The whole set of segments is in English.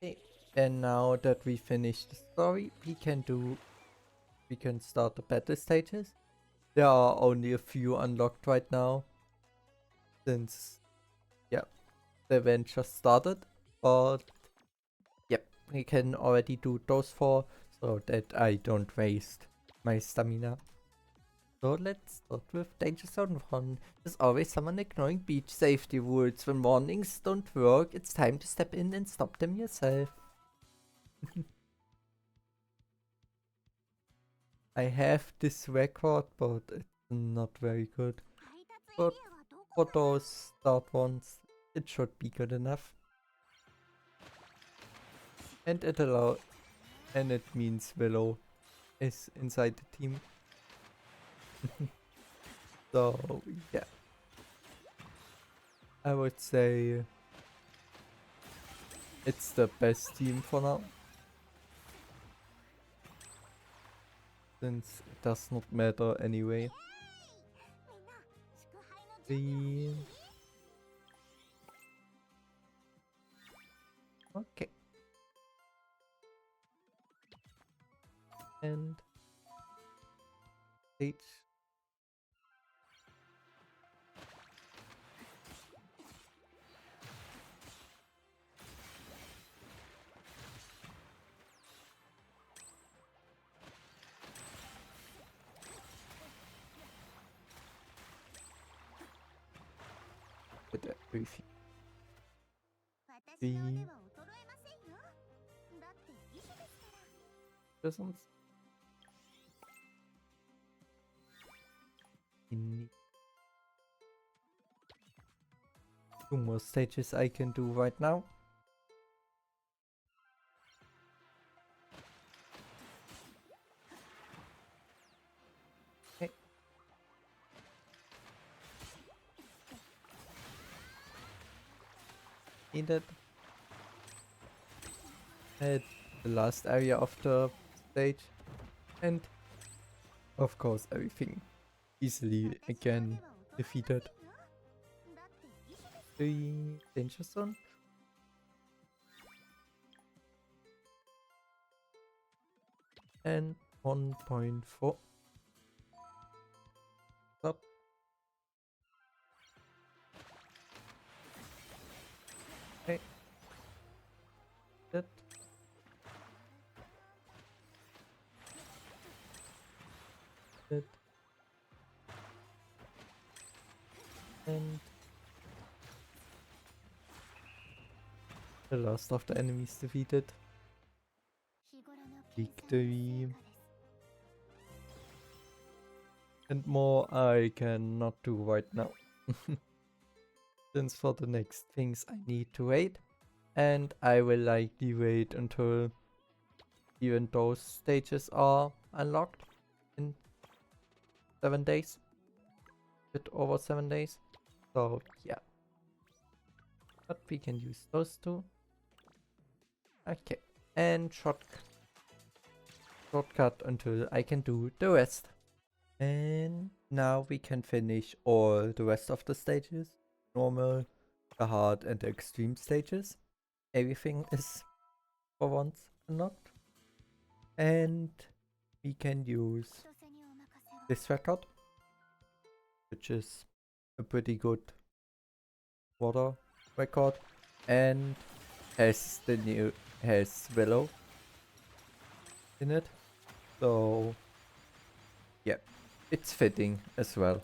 Okay. And now that we finished the story, we can start the battle stages. There are only a few unlocked right now, since, yeah, the event just started. But, yep, we can already do those four, so that I don't waste my stamina. So let's start with Danger Zone 1. There's always someone ignoring beach safety rules. When warnings don't work, it's time to step in and stop them yourself. I have this record, but it's not very good. But for those start ones, it should be good enough. And it means Willow is inside the team. So yeah, I would say it's the best team for now, since it does not matter anyway. Okay. And H. With everything. The prisons. In 2 more stages I can do right now. Okay. Needed. At the last area of the stage. And of course everything easily again defeated. The danger zone. And 1.4. Stop. Okay. That. That. And the last of the enemies defeated. Victory. And more I cannot do right now. Since for the next things I need to wait. And I will likely wait until even those stages are unlocked in 7 days. Bit over 7 days. So yeah. But we can use those two. Okay. And shortcut until I can do the rest. And now we can finish all the rest of the stages. Normal, the hard and the extreme stages. Everything is for once unlocked. And we can use this record, which is a pretty good water record, and has Willow in it. So yeah, it's fitting as well.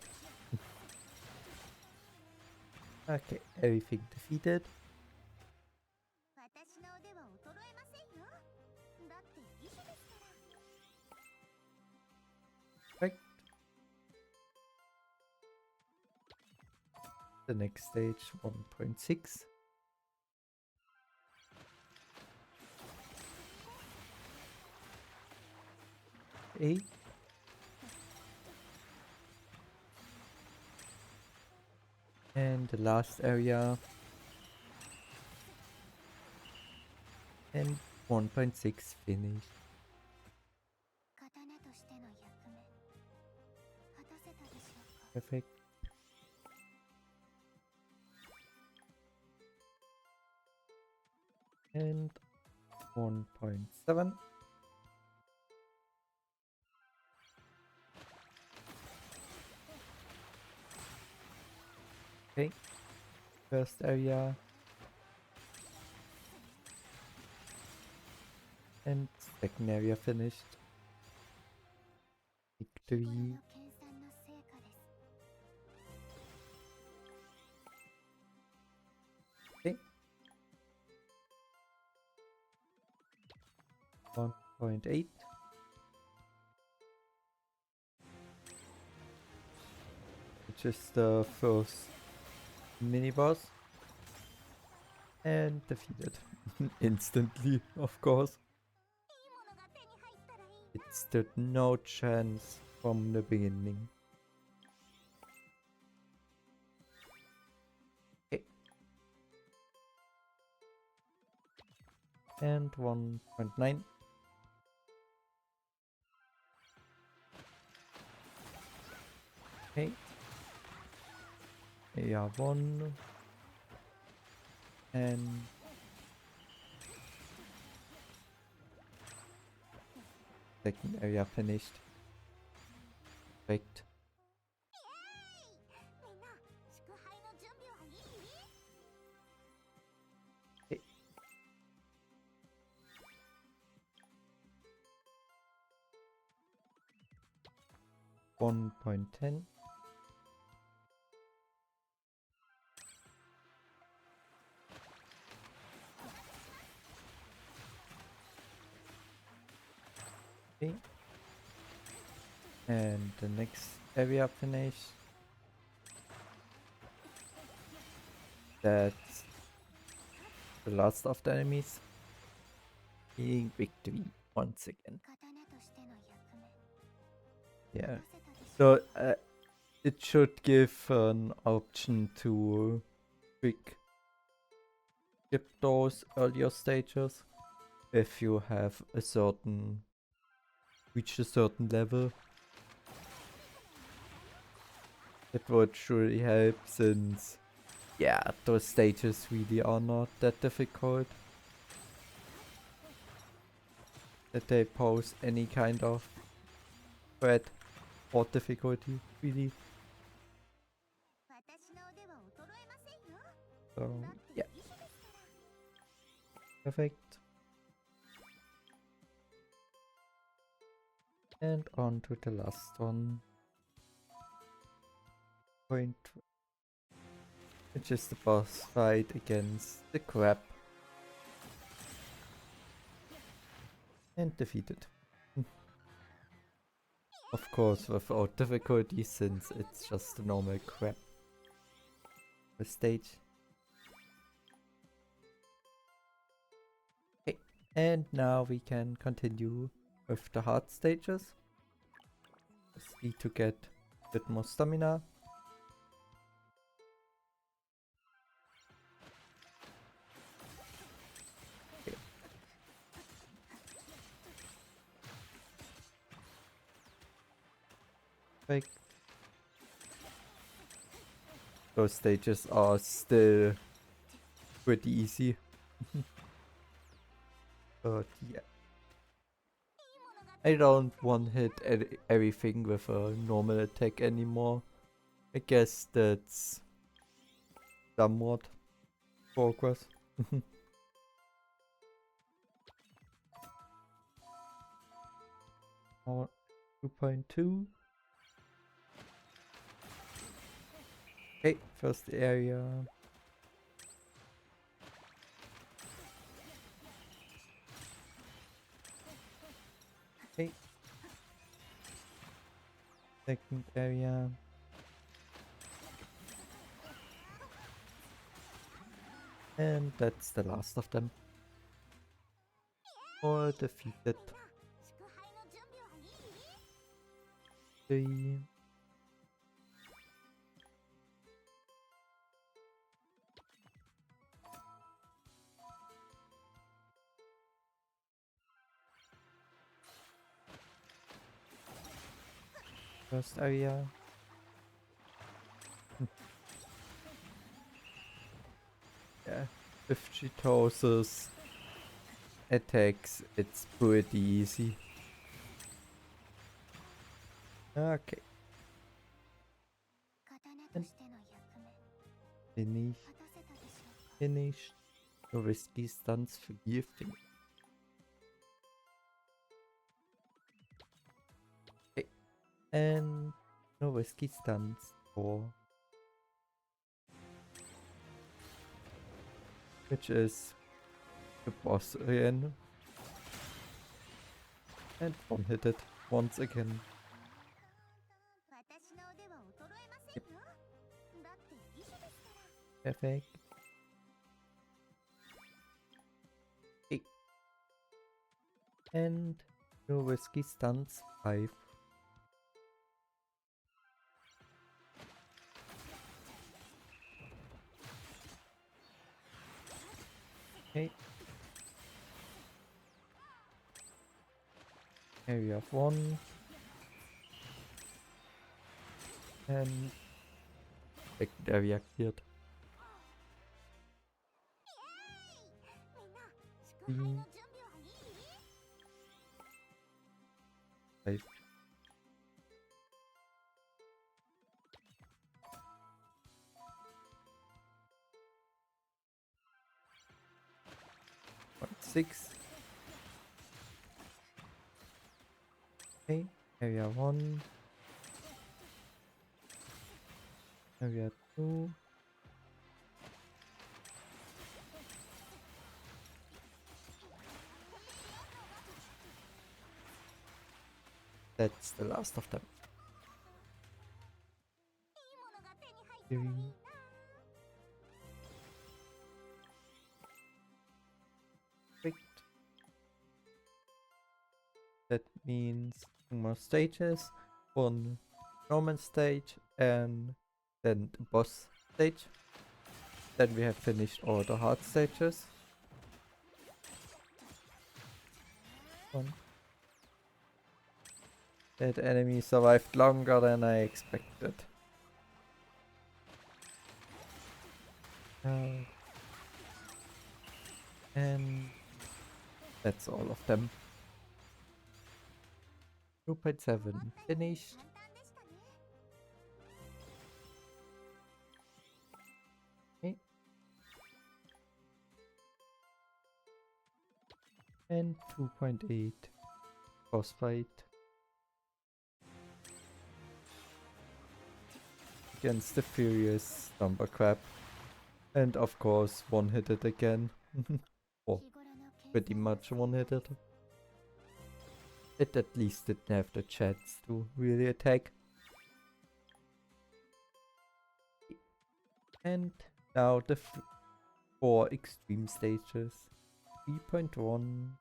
Okay, everything defeated. Right. The next stage, 1.6. A. And the last area. And 1.6 finished. Perfect. And 1.7. Okay, first area. And second area finished. Victory. Okay. 1.8. Which is the first mini boss. And defeated. Instantly, of course. It stood no chance from the beginning. Okay. And 1.9. Okay. Area 1. And second area finished. Perfect. Okay. 1.10. Okay. And the next area finished. That's the last of the enemies. Being victory once again. Yeah. So it should give an option to quick skip those earlier stages if you have a certain reached a certain level. It would surely help since yeah, those stages really are not that difficult. That they pose any kind of threat or difficulty, really. So, yeah. Perfect. And on to the last one. Point. Which is the boss fight against the crab. And defeated. Of course, without difficulty, since it's just a normal crab. The stage. Okay, and now we can continue with the hard stages. Just need to get a bit more stamina. Okay. Perfect. Those stages are still pretty easy. But yeah. I don't one-hit everything with a normal attack anymore. I guess that's somewhat progress. 2.2. Okay, first area. Okay. Second area. And that's the last of them. All defeated. 3. First area. Yeah, 50 tosses attacks, it's pretty easy. Okay. And finished. No risky stunts for you finished. Okay. And no risky stunts for which is the boss again. And one hit it once again. Yep. Perfect. Okay. And no risky stunts 5. Okay. Here we have 1. And der reagiert. 3, 5. Point 6. Okay, area 1. Area 2. That's the last of them. 3. Perfect. That means 2 more stages. 1 normal stage and then the boss stage. Then we have finished all the hard stages. 1. That enemy survived longer than I expected. And that's all of them. 2.7 finished. Okay. And 2.8 boss fight against the furious Stomper Crab. And of course one hit it again. Or pretty much one hit it. It at least didn't have the chance to really attack. And now the 4 extreme stages. 3.1.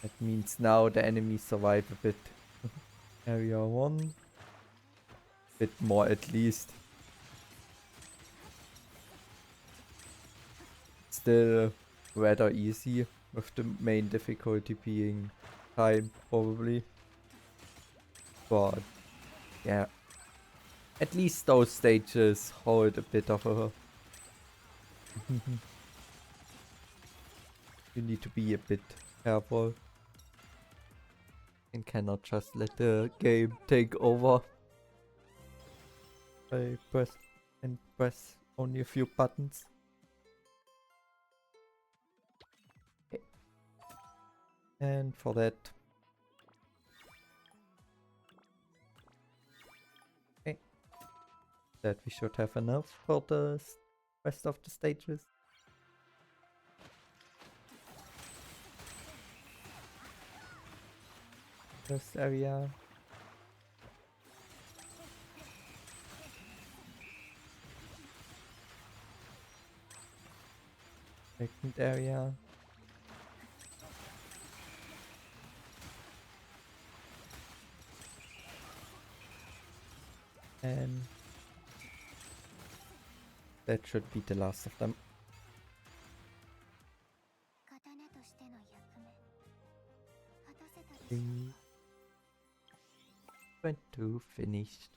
That means now the enemies survive a bit. Area 1. Bit more at least. Still rather easy, with the main difficulty being time probably. But yeah. At least those stages hold a bit of a you need to be a bit careful. And cannot just let the game take over. I press only a few buttons. Okay. And for that, okay, that we should have enough for the rest of the stages. First area. Second area. And that should be the last of them. 3.2 finished.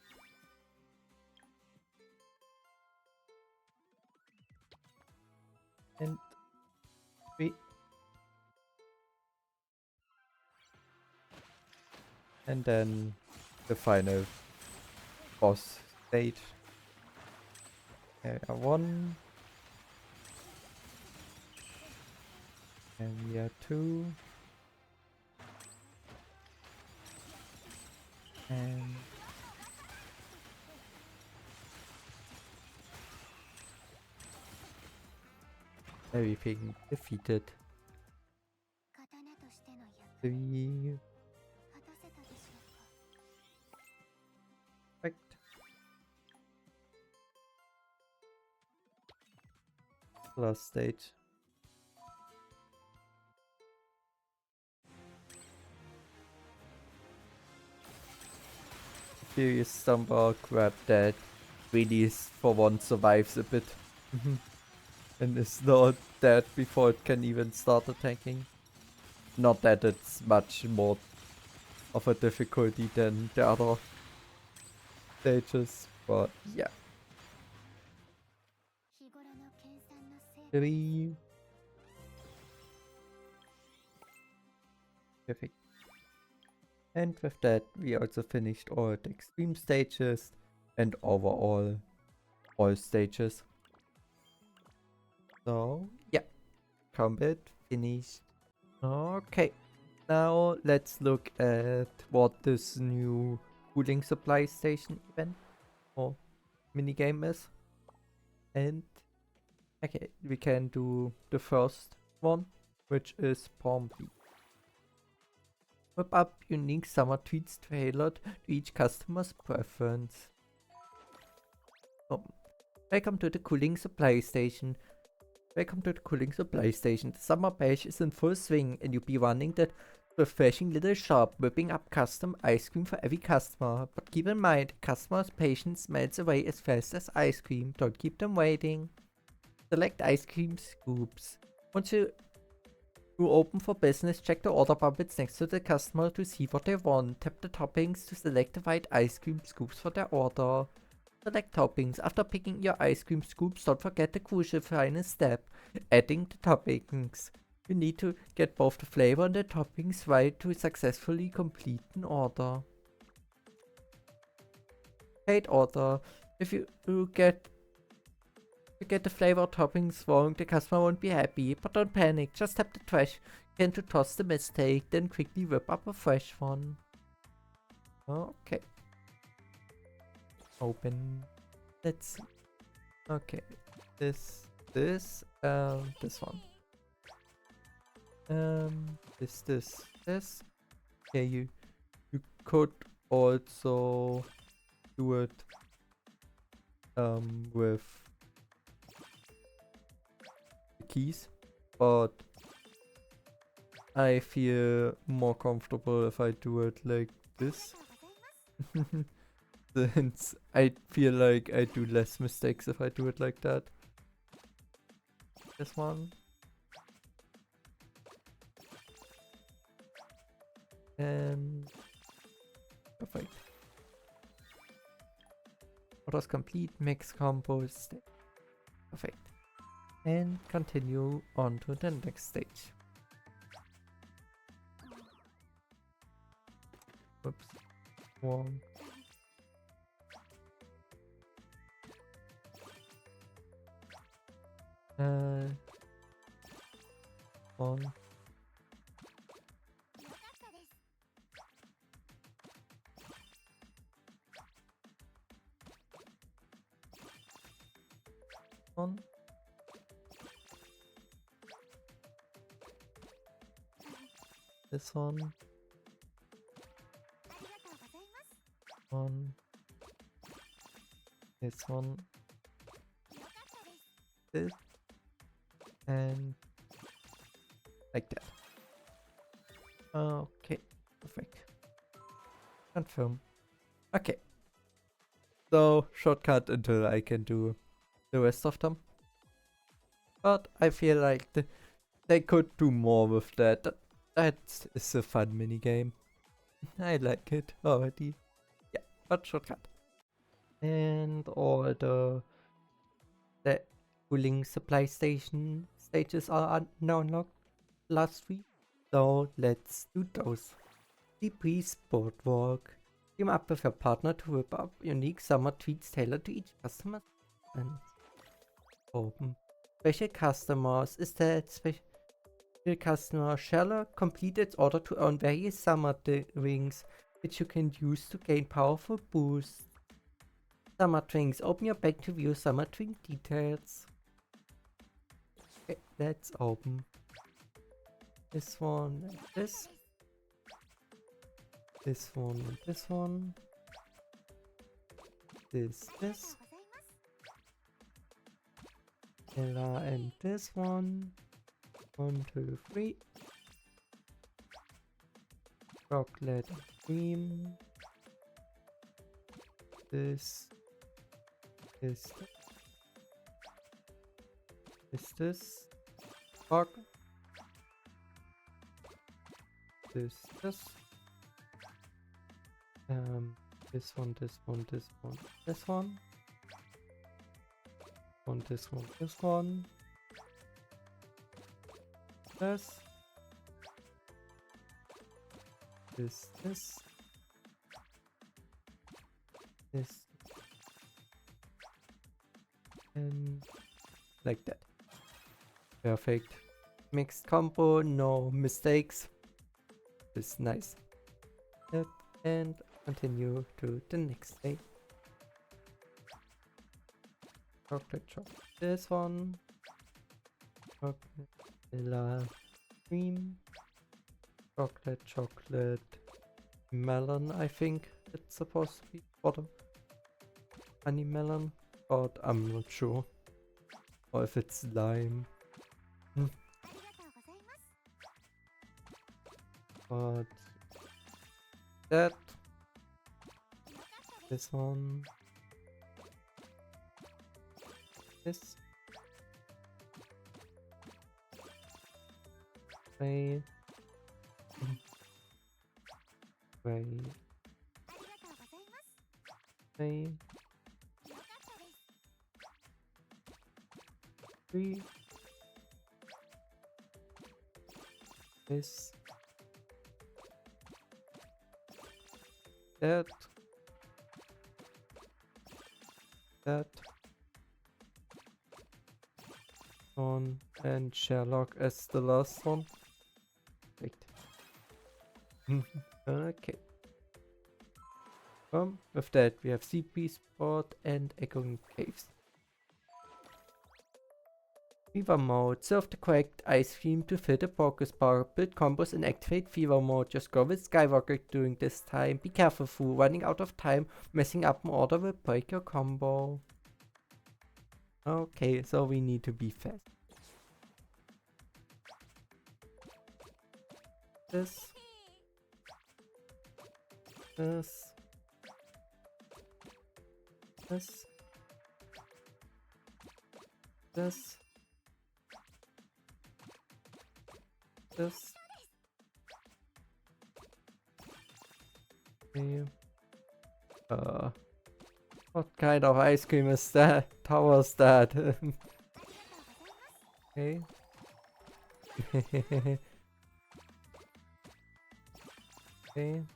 And then the final boss stage. Area 1. Area 2. And everything defeated. 3. Perfect. Last stage. Furious Stomper grab that really for once survives a bit. And is not dead before it can even start attacking. Not that it's much more of a difficulty than the other stages, but yeah. 3. Perfect. And with that, we also finished all the extreme stages and overall all stages. So yeah, combat finished. Okay, now let's look at what this new cooling supply station event or minigame is. And okay, we can do the first one, which is Palm Beach. Whip up unique summer tweets tailored to each customer's preference. Oh. Welcome to the cooling supply station. Welcome to the cooling supply station. The summer bash is in full swing and you'll be running that refreshing little shop, whipping up custom ice cream for every customer. But keep in mind, customers' patience melts away as fast as ice cream. Don't keep them waiting. Select ice cream scoops. Once you open for business, check the order buckets next to the customer to see what they want. Tap the toppings to select the right ice cream scoops for their order. Select toppings. After picking your ice cream scoops, don't forget the crucial final step, adding the toppings. You need to get both the flavor and the toppings right to successfully complete an order. Hate order. If you get the flavor or toppings wrong, the customer won't be happy. But don't panic, just tap the trash can to toss the mistake, then quickly whip up a fresh one. Okay. Open. Let's see. Okay. This one. This. Okay, you could also do it with the keys, but I feel more comfortable if I do it like this. Since I feel like I do less mistakes if I do it like that. This one. And perfect. Orders complete, mix combos. Perfect. And continue on to the next stage. Oops. One. One. One. This one. One. This one. This. And like that. Okay, perfect. Confirm. Okay. So shortcut until I can do the rest of them. But I feel like they could do more with that. That is a fun minigame. I like it already. Yeah, but shortcut. And all the cooling supply station stages are now unlocked last week. So let's do those. The Breeze Boardwalk. Team up with your partner to whip up unique summer tweets tailored to each customer's preference. Open. Special customers is that special customer shall complete its order to earn various summer drinks, which you can use to gain powerful boosts. Summer drinks. Open your bag to view summer drink details. Okay, let's open this one and this. This one and this one. This. Stella and this one. 1, 2, 3. Chocolate and cream. This. Fuck. This. This one. This one. This one. This one. This one. This. And like that. Perfect. Mixed combo, no mistakes. It's nice. Yep. And continue to the next day. Chocolate. This one. Chocolate, vanilla, cream. Chocolate, melon, I think it's supposed to be. Water. Honey melon. But I'm not sure. Or if it's lime. But that. This one. This. Wait. Three. This. That. One. And Sherlock as the last one. Wait. Okay. With that we have CP Spot and Echoing Caves. Fever Mode. Serve the correct ice cream to fill the progress bar. Build combos and activate Fever Mode. Just go with Skywalker during this time. Be careful, fool. Running out of time. Messing up an order will break your combo. Okay, so we need to be fast. This. Okay. What kind of ice cream is that? How was that? Okay. Okay.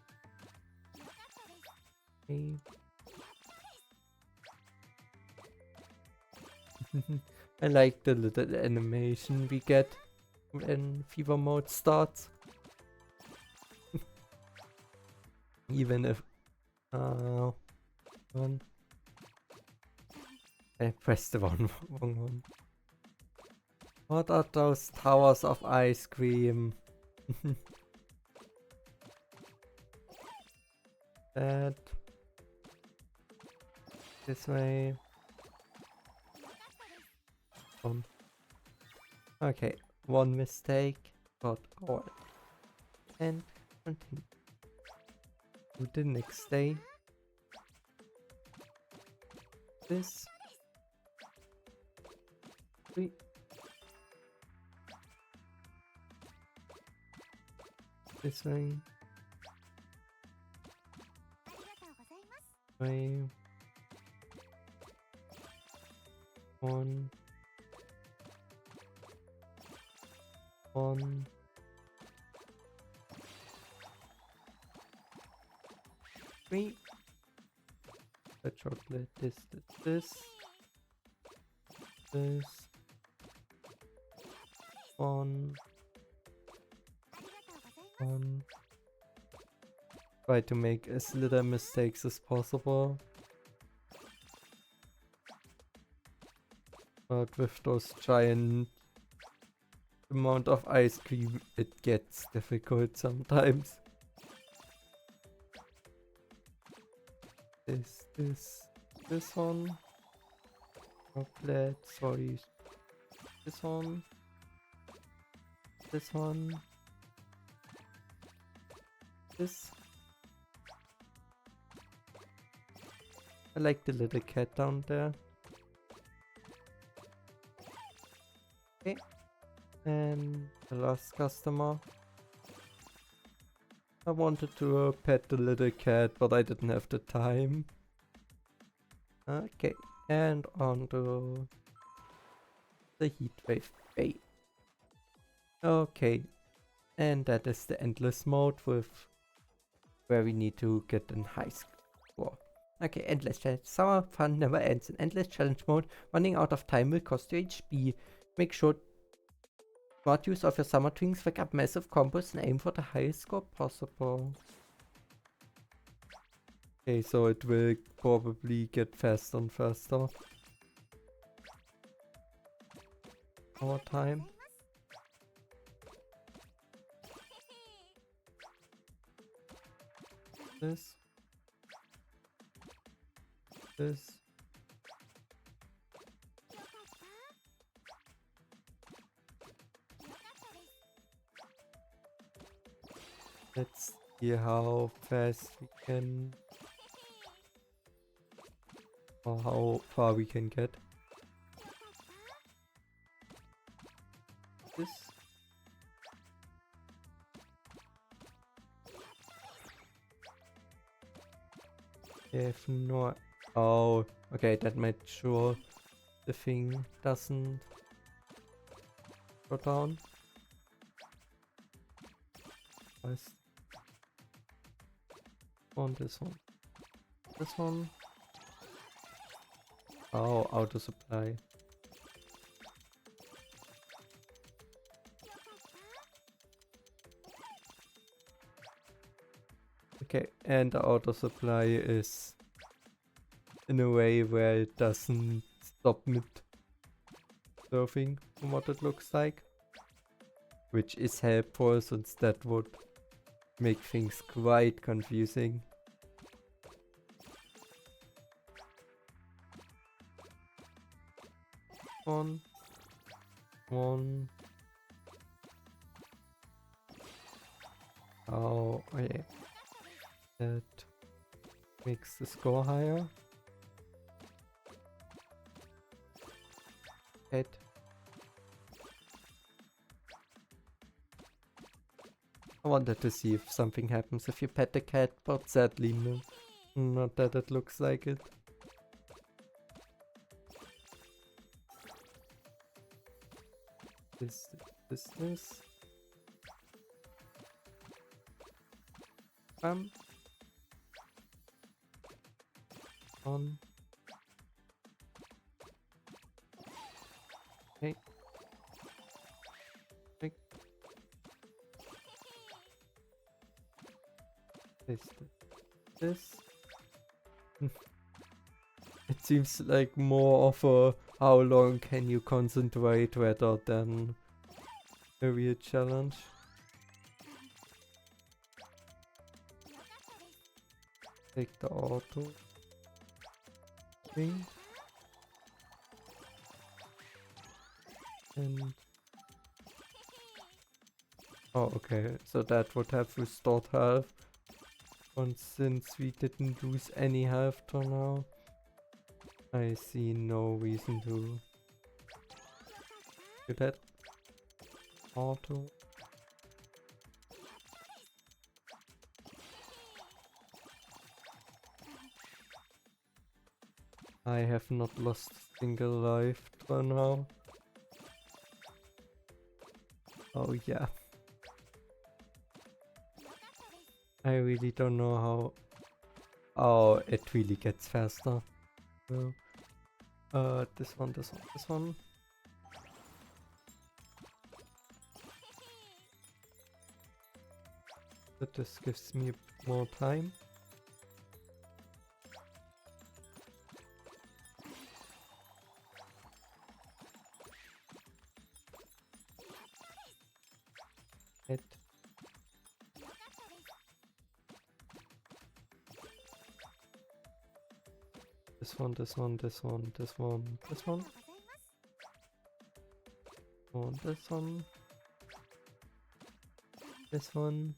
I like the little animation we get when Fever Mode starts. Even if one. I pressed the wrong one. What are those towers of ice cream? That. This way. Okay, one mistake, got all. And continue to the next day. This. 3. This way. 3. 1. 1. 3. The chocolate, this. One. Try to make as little mistakes as possible. But with those giant amount of ice cream, it gets difficult sometimes. This one. Chocolate, sorry. This one. This one. This. I like the little cat down there. Okay. And the last customer. I wanted to pet the little cat, but I didn't have the time. Okay, and on to the Heatwave Bay. Okay, and that is the endless mode with where we need to get an high score. Okay, endless challenge. Summer fun never ends. In endless challenge mode, running out of time will cost you HP. Make sure smart use of your summer twins, wake up massive combos and aim for the highest score possible. Okay, so it will probably get faster and faster. Our time. This. Let's see how fast we can, or how far we can get. This. If not, oh, okay, that made sure the thing doesn't go down. First on this one. This one. Oh, auto supply. Okay, and the auto supply is in a way where it doesn't stop mid surfing from what it looks like. Which is helpful since that would make things quite confusing. One. Oh, okay. That makes the score higher. Pet. I wanted to see if something happens if you pet the cat, but sadly no. Not that it looks like it. This. On. Okay. Pick. This. It seems like more of a how long can you concentrate rather than a real challenge. Take the auto thing. And oh, okay, so that would have restored health. And since we didn't lose any health till now, I see no reason to do that. Auto. I have not lost a single life till now. Oh yeah. I really don't know how Oh, it really gets faster. So, this one, this one, this one. But this gives me more time. It. This one, this one, this one, this one, this one. And this one. This one.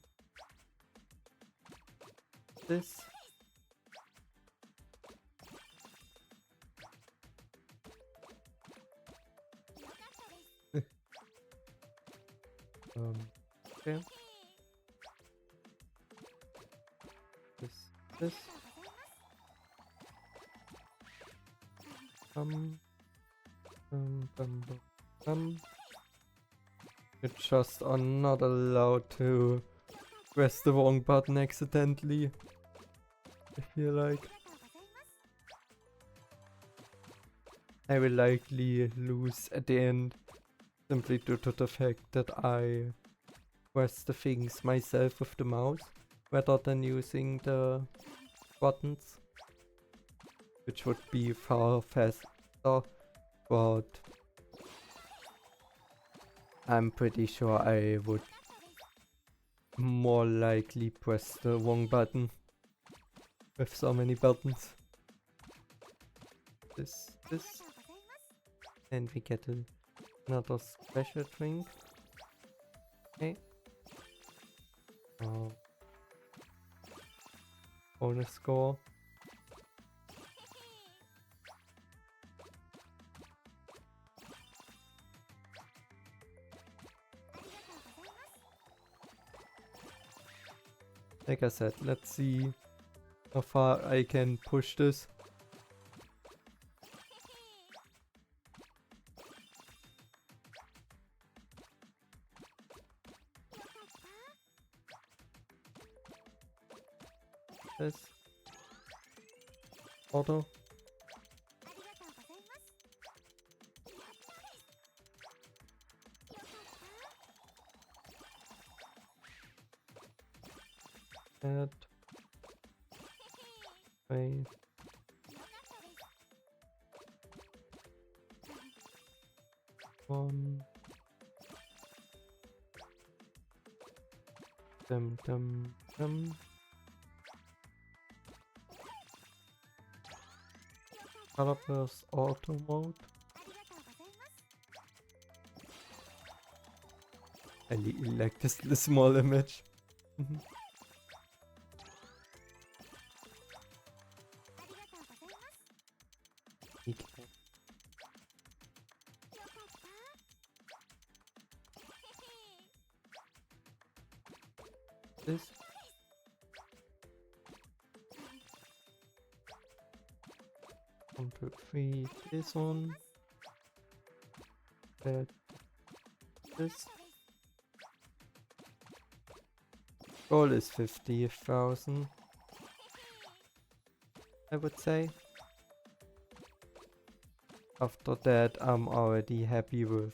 This. Okay. This. Bum, bum, bum, bum. You just are not allowed to press the wrong button accidentally. I feel like I will likely lose at the end simply due to the fact that I press the things myself with the mouse rather than using the buttons, which would be far faster, but I'm pretty sure I would more likely press the wrong button with so many buttons. This, and we get another special drink. Okay. Bonus score. Like I said, let's see how far I can push this. This. Auto. Add. Wait. One. Dum dum dum. Color burst auto mode. I like this small image. This. 1, 2, 3, this one. That. This. Goal is 50,000. I would say. After that, I'm already happy with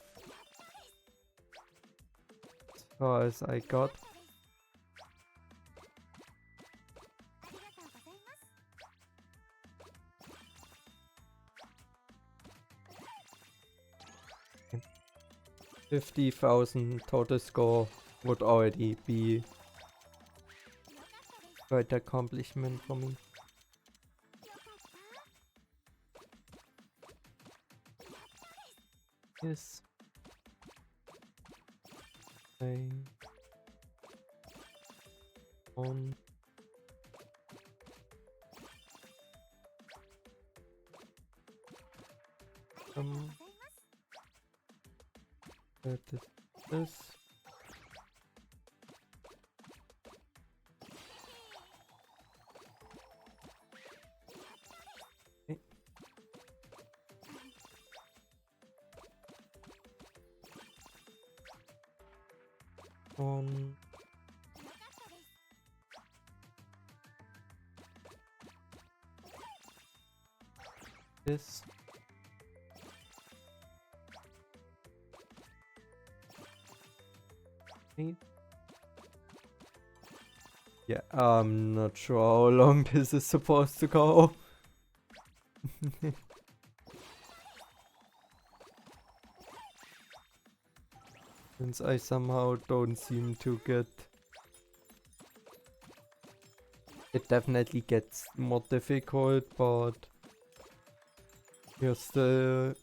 as far as I got. Okay. 50,000 total score would already be quite an accomplishment for me. Yes. On. That is this. Okay. On. this. Okay. Yeah, I'm not sure how long this is supposed to go. Since I somehow don't seem to get... It definitely gets more difficult, but you're still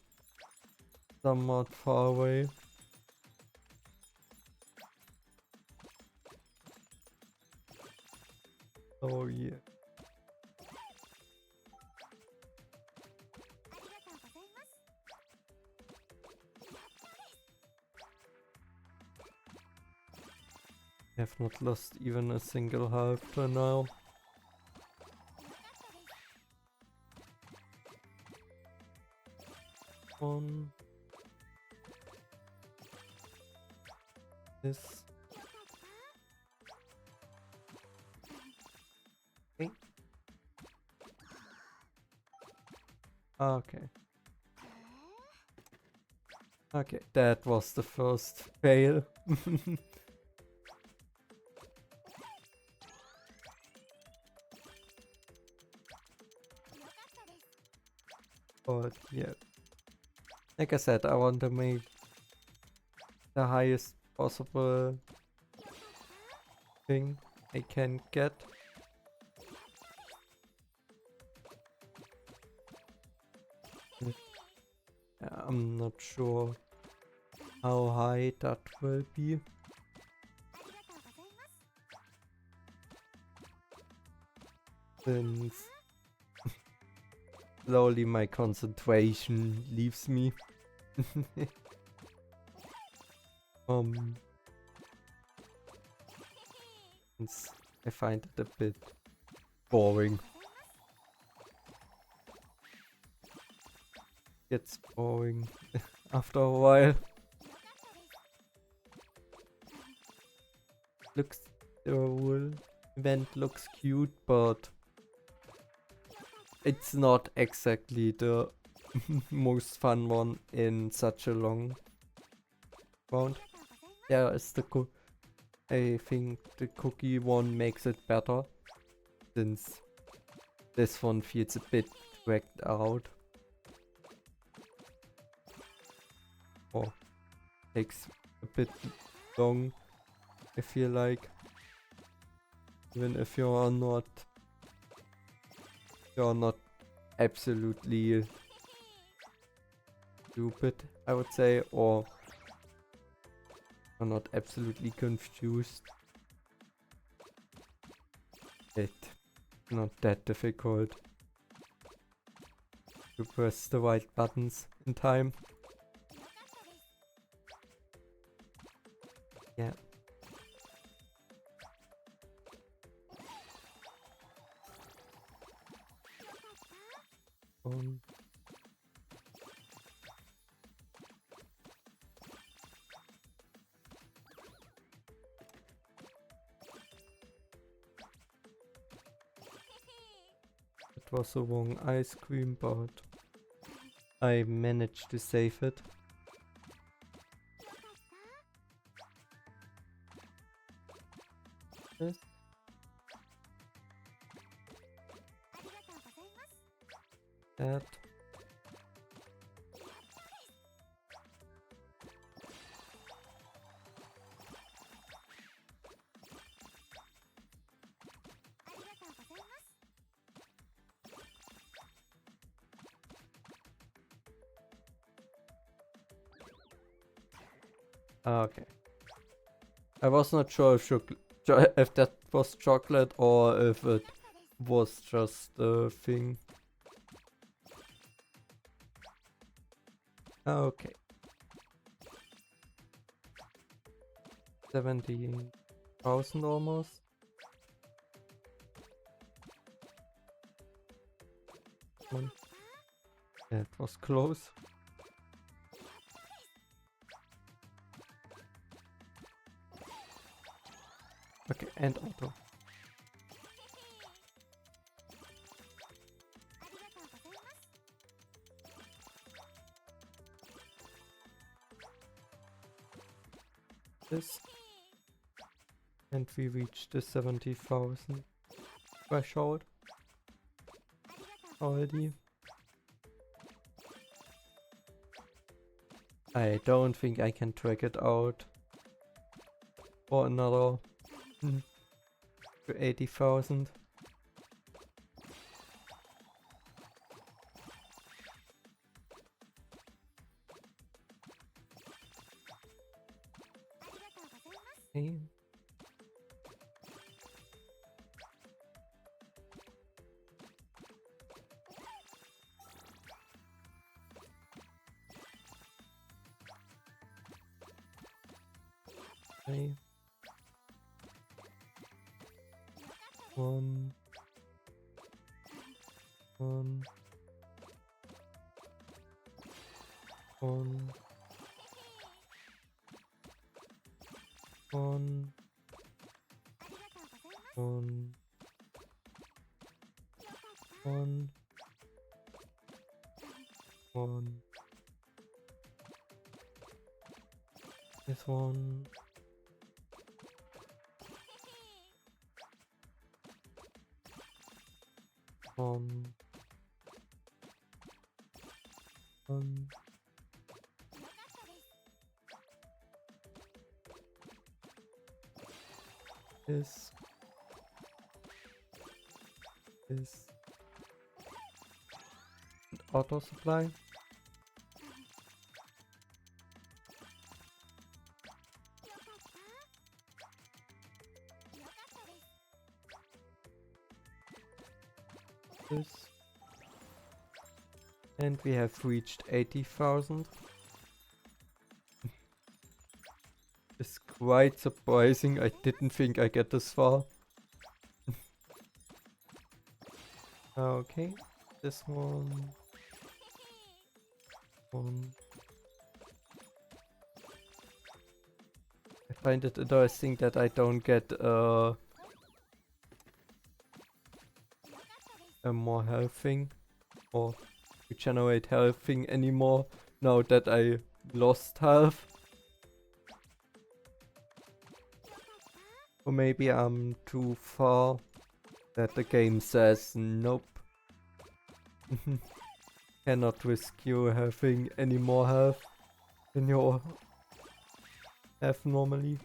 somewhat far away. Oh yeah. I have not lost even a single health for now. On this. Okay. Okay. Okay, that was the first fail. But yeah. Like I said, I want to make the highest possible thing I can get. I'm not sure how high that will be. Since slowly my concentration leaves me. Since I find it a bit boring. Gets boring after a while. Looks, the whole event looks cute, but it's not exactly the most fun one in such a long round. Yeah, it's the I think the cookie one makes it better, since this one feels a bit dragged out. Or takes a bit long, I feel like. Even if you're not absolutely stupid, I would say, or you're not absolutely confused. It's not that difficult to press the right buttons in time. Yeah. It was a wrong ice cream, but I managed to save it. Yes. That. Okay. I was not sure if that was chocolate or if it was just a thing. Okay. 17,000 almost. That was close. Okay, and auto. this. And we reached the 70,000 threshold already. I don't think I can drag it out for another to 80,000. Okay. Okay. 1, 1, 1, 1, 1, 1, 1. This one. 1, 1. This. This. And auto supply. This. And we have reached 80,000. It's quite surprising. I didn't think I get this far. Okay, this one. I find it interesting that I don't get a more health thing or regenerate health thing anymore now that I lost health. Or maybe I'm too far that the game says nope. Cannot risk you having any more health than you have normally.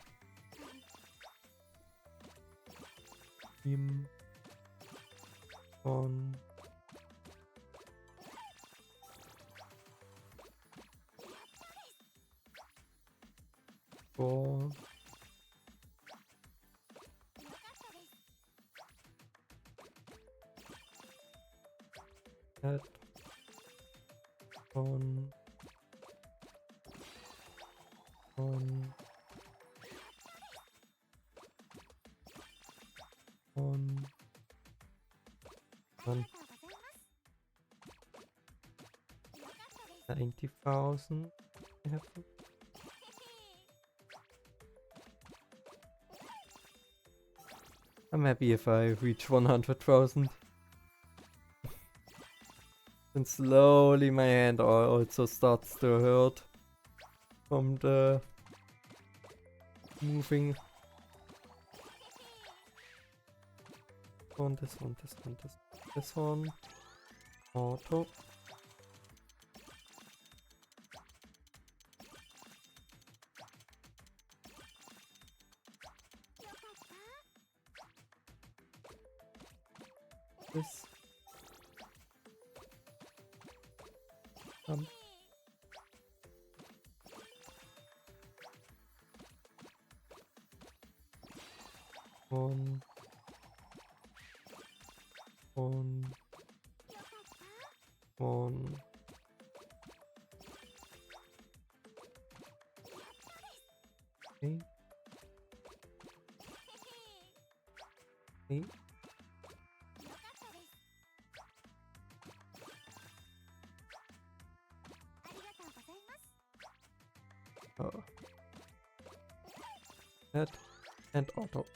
1. 4. That 1. 1. 1. 90,000. I'm happy if I reach 100,000. And slowly my hand also starts to hurt from the moving. This one. Auto. This. 1. 1. 1. Okay. Okay. That and auto.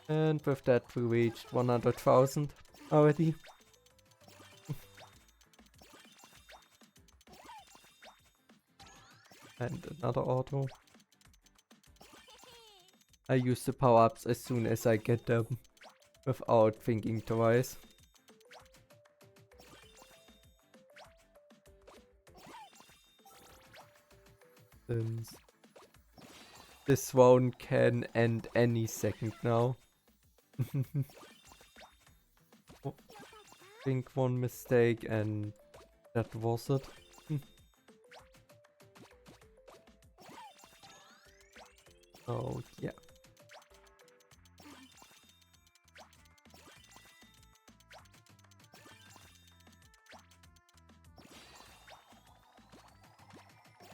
And with that we reached 100,000 already. And another auto. I use the power-ups as soon as I get them, without thinking twice. Since this round can end any second now. Think one mistake and that was it. Oh yeah.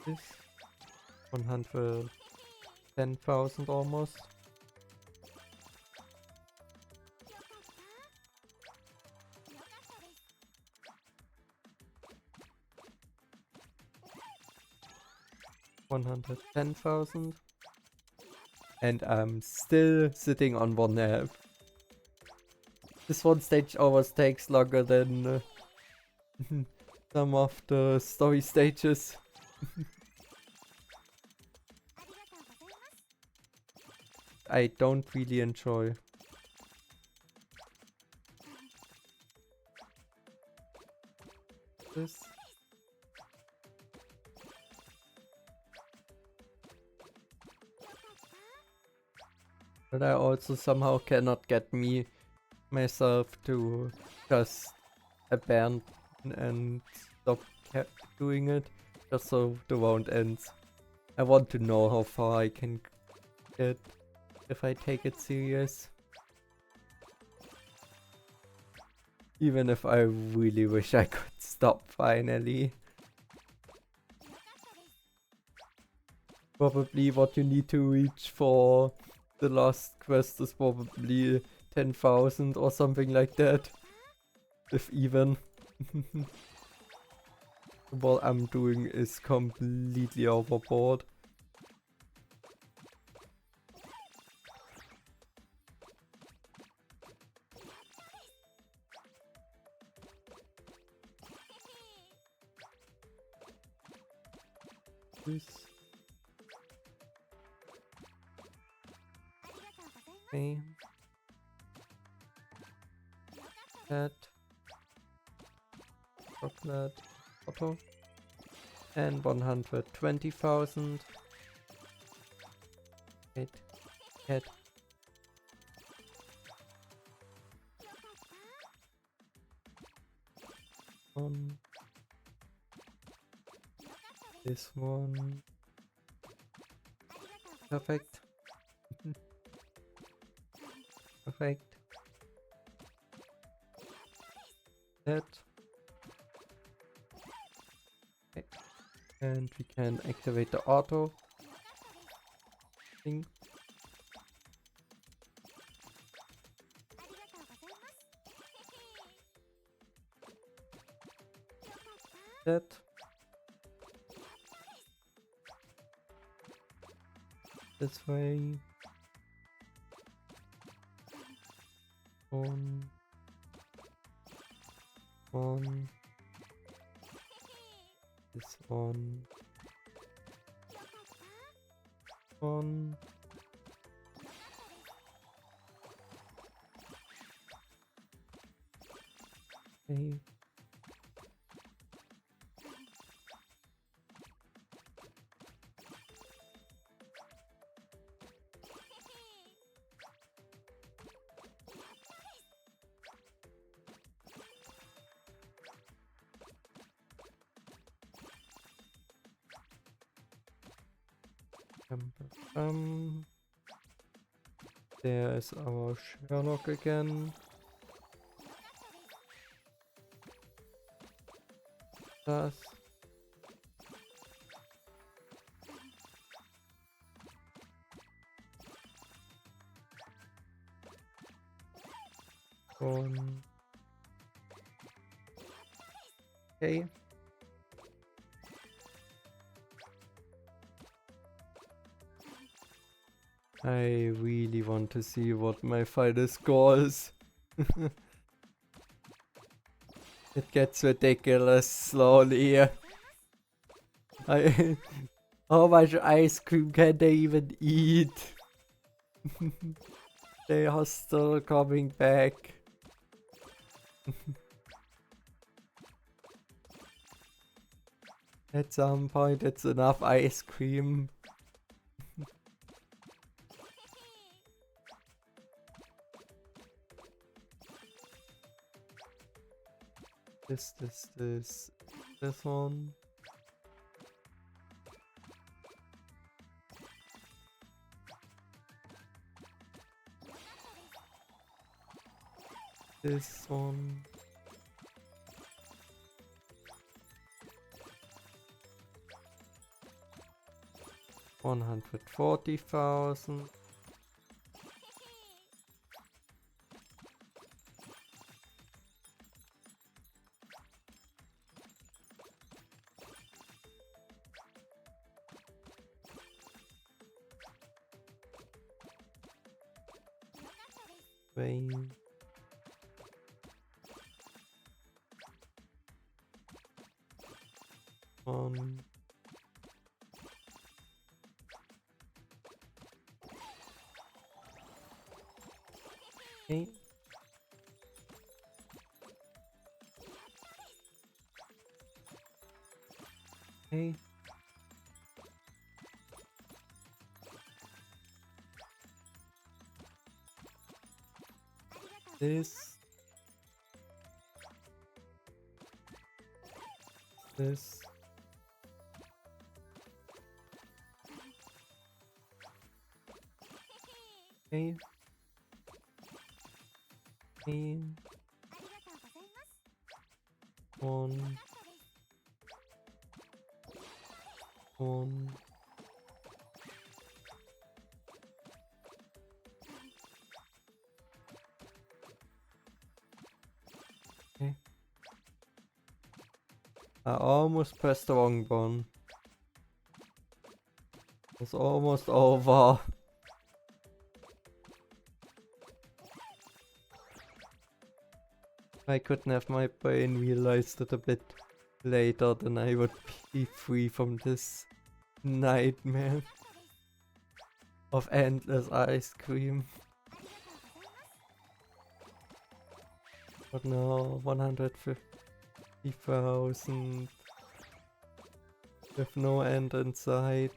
This 110,000 almost. $110,000. And I'm still sitting on 1.5. This one stage always takes longer than some of the story stages. I don't really enjoy. This. But I also somehow cannot get myself to just abandon and stop doing it just so the round ends. I want to know how far I can get if I take it serious. Even if I really wish I could stop finally. Probably what you need to reach for the last quest is probably 10,000 or something like that. If even. What I'm doing is completely overboard. This. Okay. That. Chocolate. Auto. And 120,000. Wait. Cat. One. This one. Perfect. Perfect. That. Okay. And we can activate the auto thing. That. This way. One. This one. Okay. There's our Sherlock again. Das. Und okay. I really want to see what my final score is. It gets ridiculous slowly. How much ice cream can they even eat? They are still coming back. At some point it's enough ice cream. This one. This one. $140,000. Wayne. One. Okay. Okay. This. This. Okay. Okay. One. One. Okay. I almost pressed the wrong button. It's almost over. I couldn't have my brain realized it a bit later than I would be free from this nightmare of endless ice cream. But no, 150,000 with no end in sight.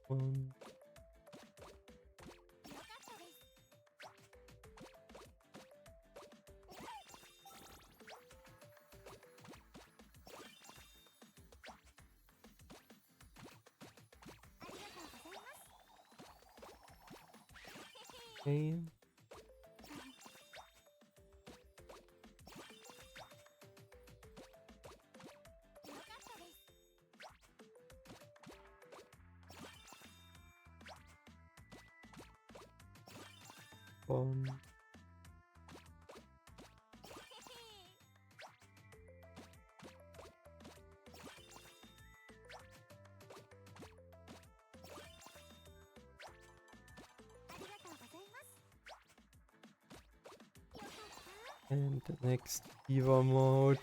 One. Okay. One. And the next Diva mode.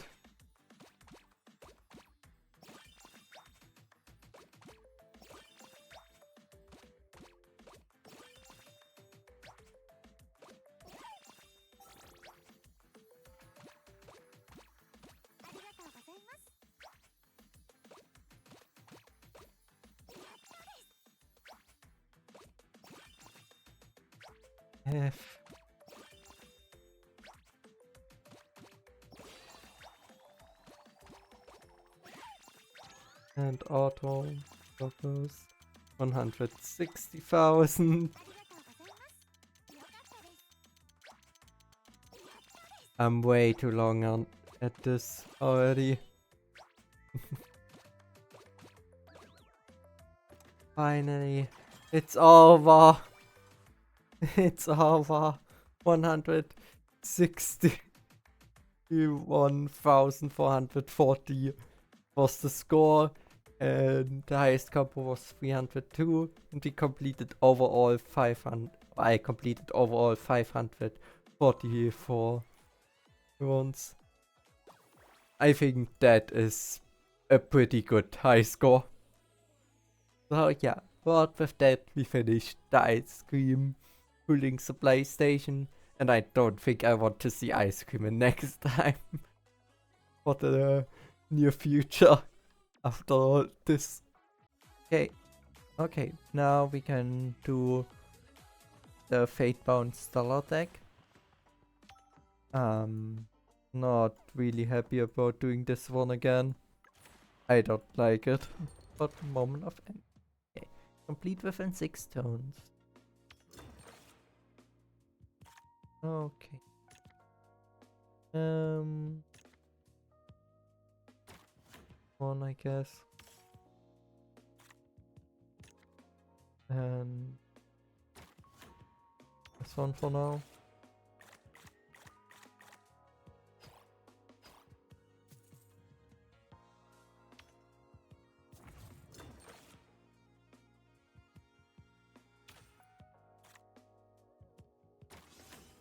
F. And auto purpose 160,000. I'm way too long on at this already. Finally, it's over. It's over. 161,440 was the score, and the highest combo was 302, and we completed overall 500. I completed overall 544. once. I think that is a pretty good high score. So yeah, but with that we finished the ice cream cooling supply station, and I don't think I want to see ice cream in next time for the near future after all this. Okay, now we can do the Fatebound Stellar deck. Not really happy about doing this one again. I don't like it. But moment of end. Okay. Complete within 6 turns. Okay. One I guess. And this one for now.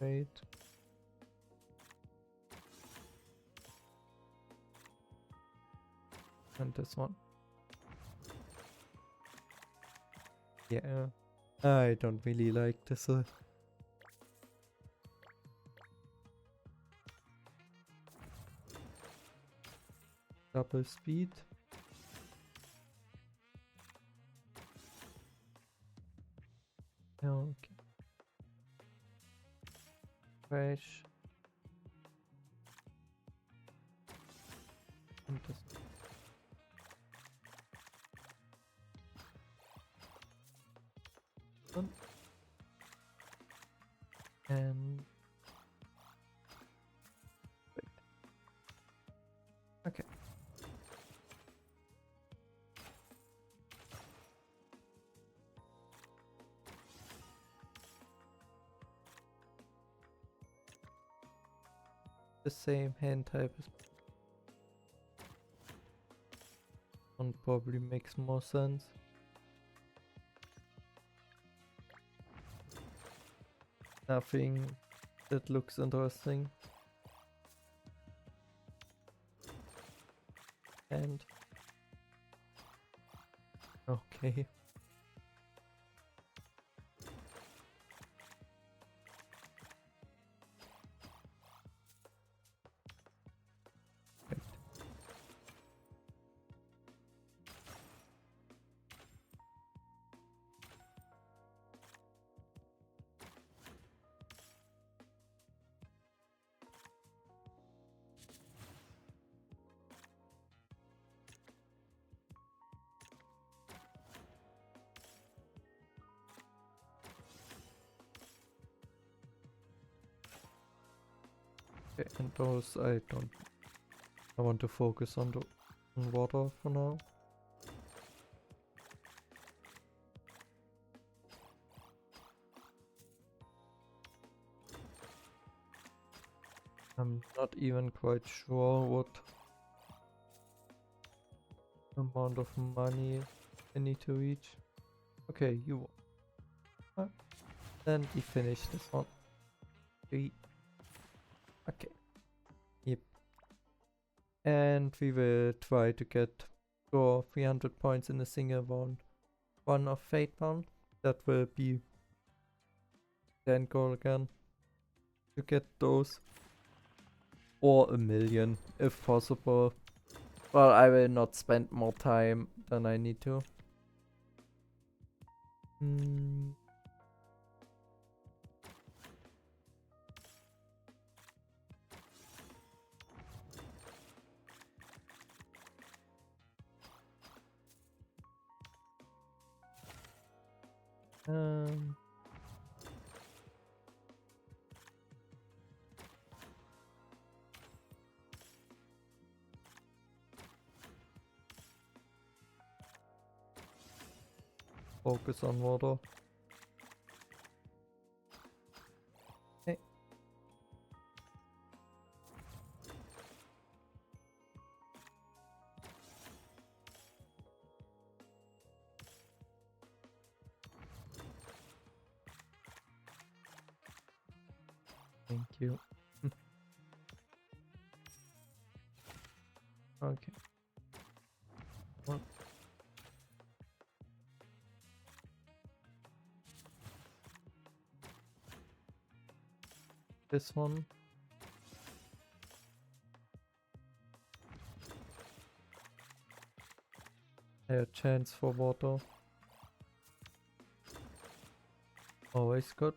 Wait. And this one. Yeah. I don't really like this. Double speed. Okay. Crash. And this. One. And wait. Okay. The same hand type as one probably makes more sense. Nothing that looks interesting. And okay. Wait. Okay, and those I don't. I want to focus on the on water for now. I'm not even quite sure what amount of money I need to reach. Okay, you won. Then we finish this one. 3. Okay. Yep. And we will try to get for 300 points in a single round. One of Fatebound. That will be the end goal again. To get those. Or 1,000,000 if possible. Well, I will not spend more time than I need to. Um, Focus on water. Okay. Thank you. Okay. One. This one. A chance for water. Always good.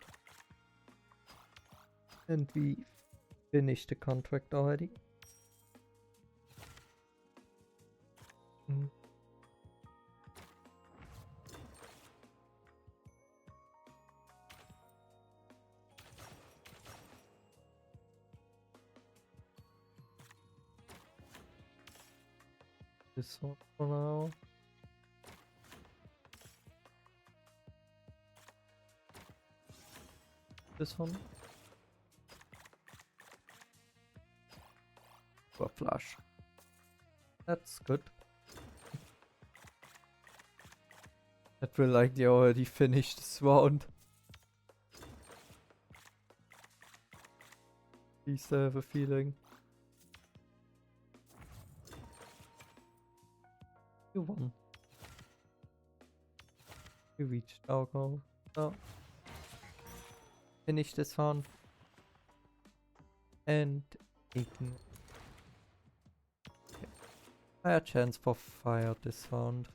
And we finished the contract already. This one for now. This one. For flush. That's good. That will likely already finish this round. At least I have a feeling. You won. You reached our goal. So finish this round. And Ign. Okay. Higher chance for fire this round.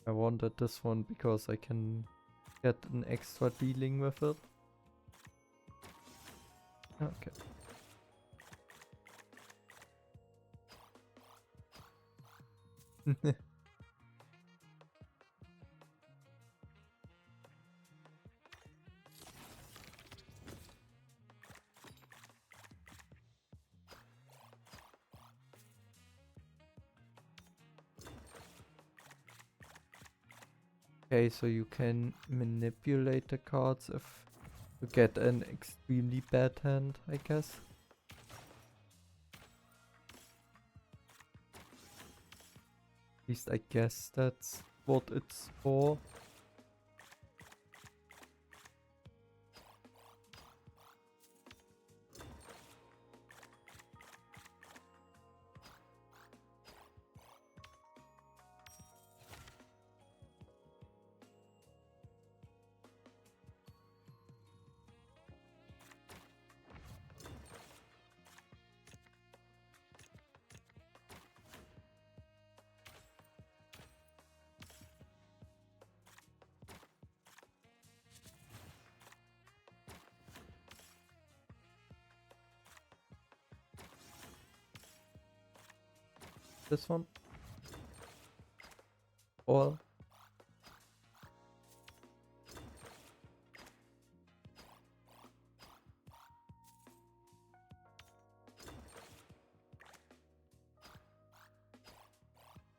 I wanted this one because I can get an extra dealing with it. Okay. Okay, so you can manipulate the cards if you get an extremely bad hand, I guess. At least I guess that's what it's for. This one. Or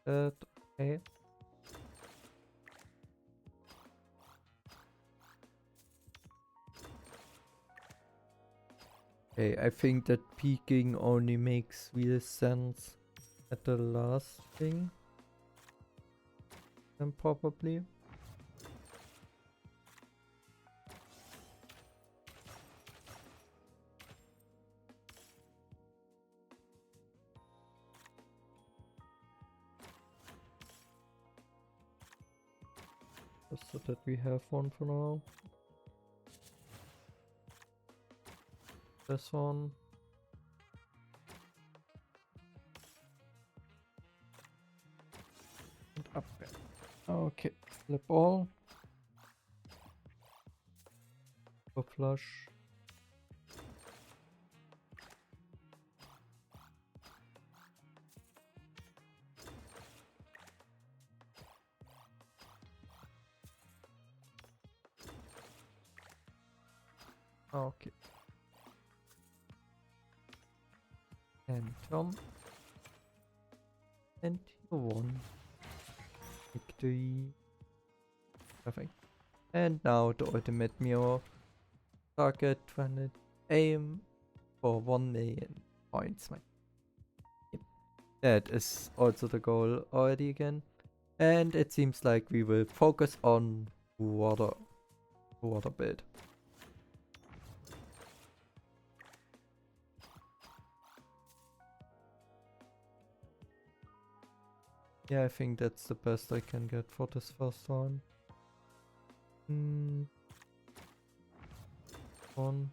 that. Okay. Okay, I think that peeking only makes real sense at the last thing. Then probably. Just so that we have one for now. This one. And up there. Okay, flip all. For flush. Okay. And jump. And you won. Victory. Perfect. And now the ultimate mirror. Target 200. Aim for 1 million points. Yep. That is also the goal already again. And it seems like we will focus on water build. Yeah, I think that's the best I can get for this first one. One.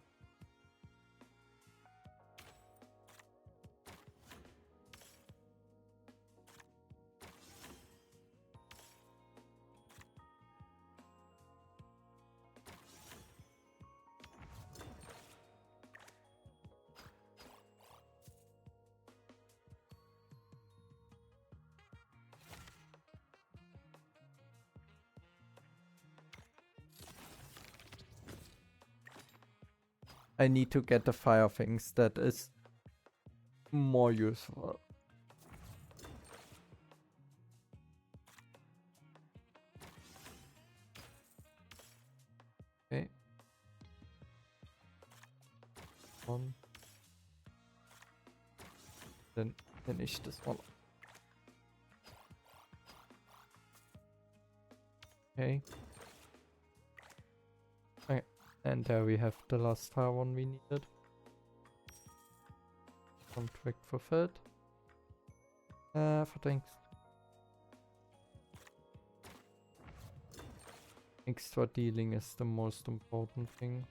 I need to get the fire things, that is more useful. Okay. One. Then finish this one. Okay. Okay. And there we have the last fire one we needed. Contract fulfilled. For thanks. Extra dealing is the most important thing.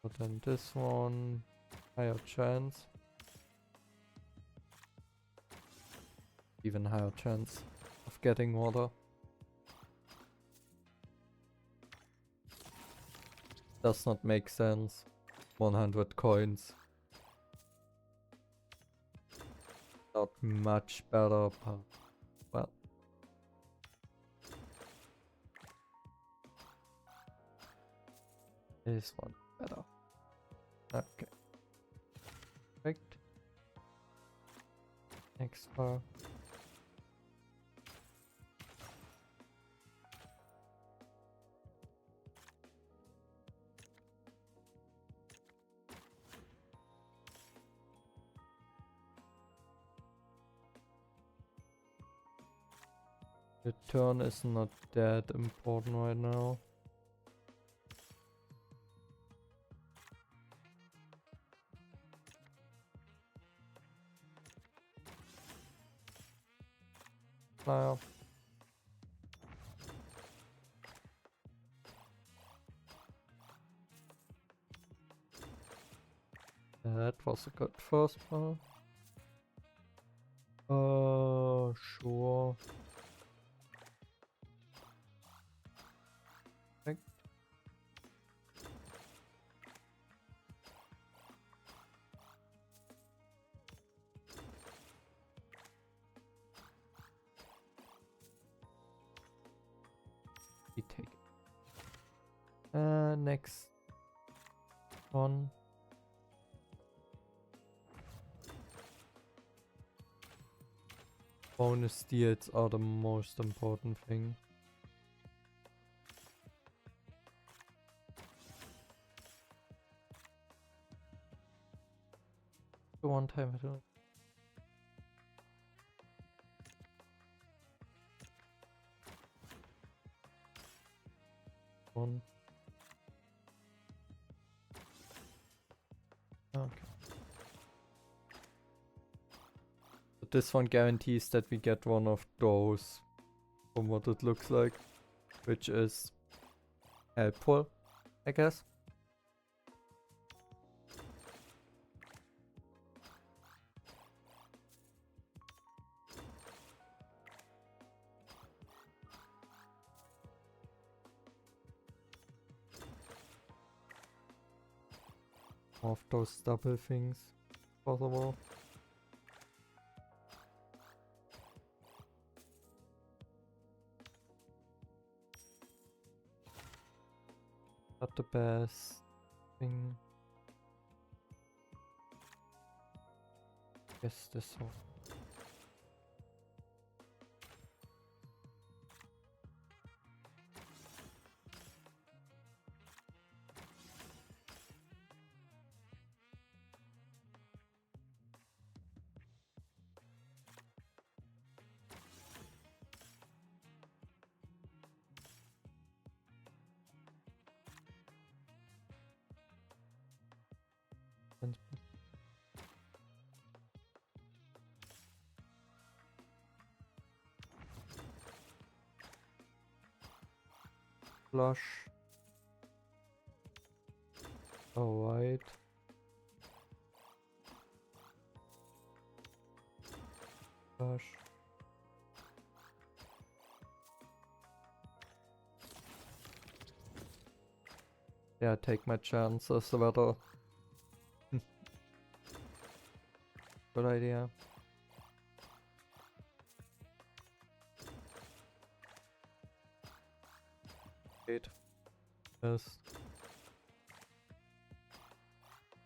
But then this one, higher chance. Even higher chance of getting water. Does not make sense. 100 coins. Not much better, but well. This one better. Okay. Perfect. Next bar. The turn is not that important right now. Flyer. That was a good first part. Sure. We take it. Next one. Bonus deals are the most important thing. The one time I don't. One. Okay. But this one guarantees that we get one of those from what it looks like, which is helpful, I guess. of those double things possible. Not the best thing. Guess this one. Flush. Alright. Flush. Yeah, take my chances a little. Good idea. Great. Yes.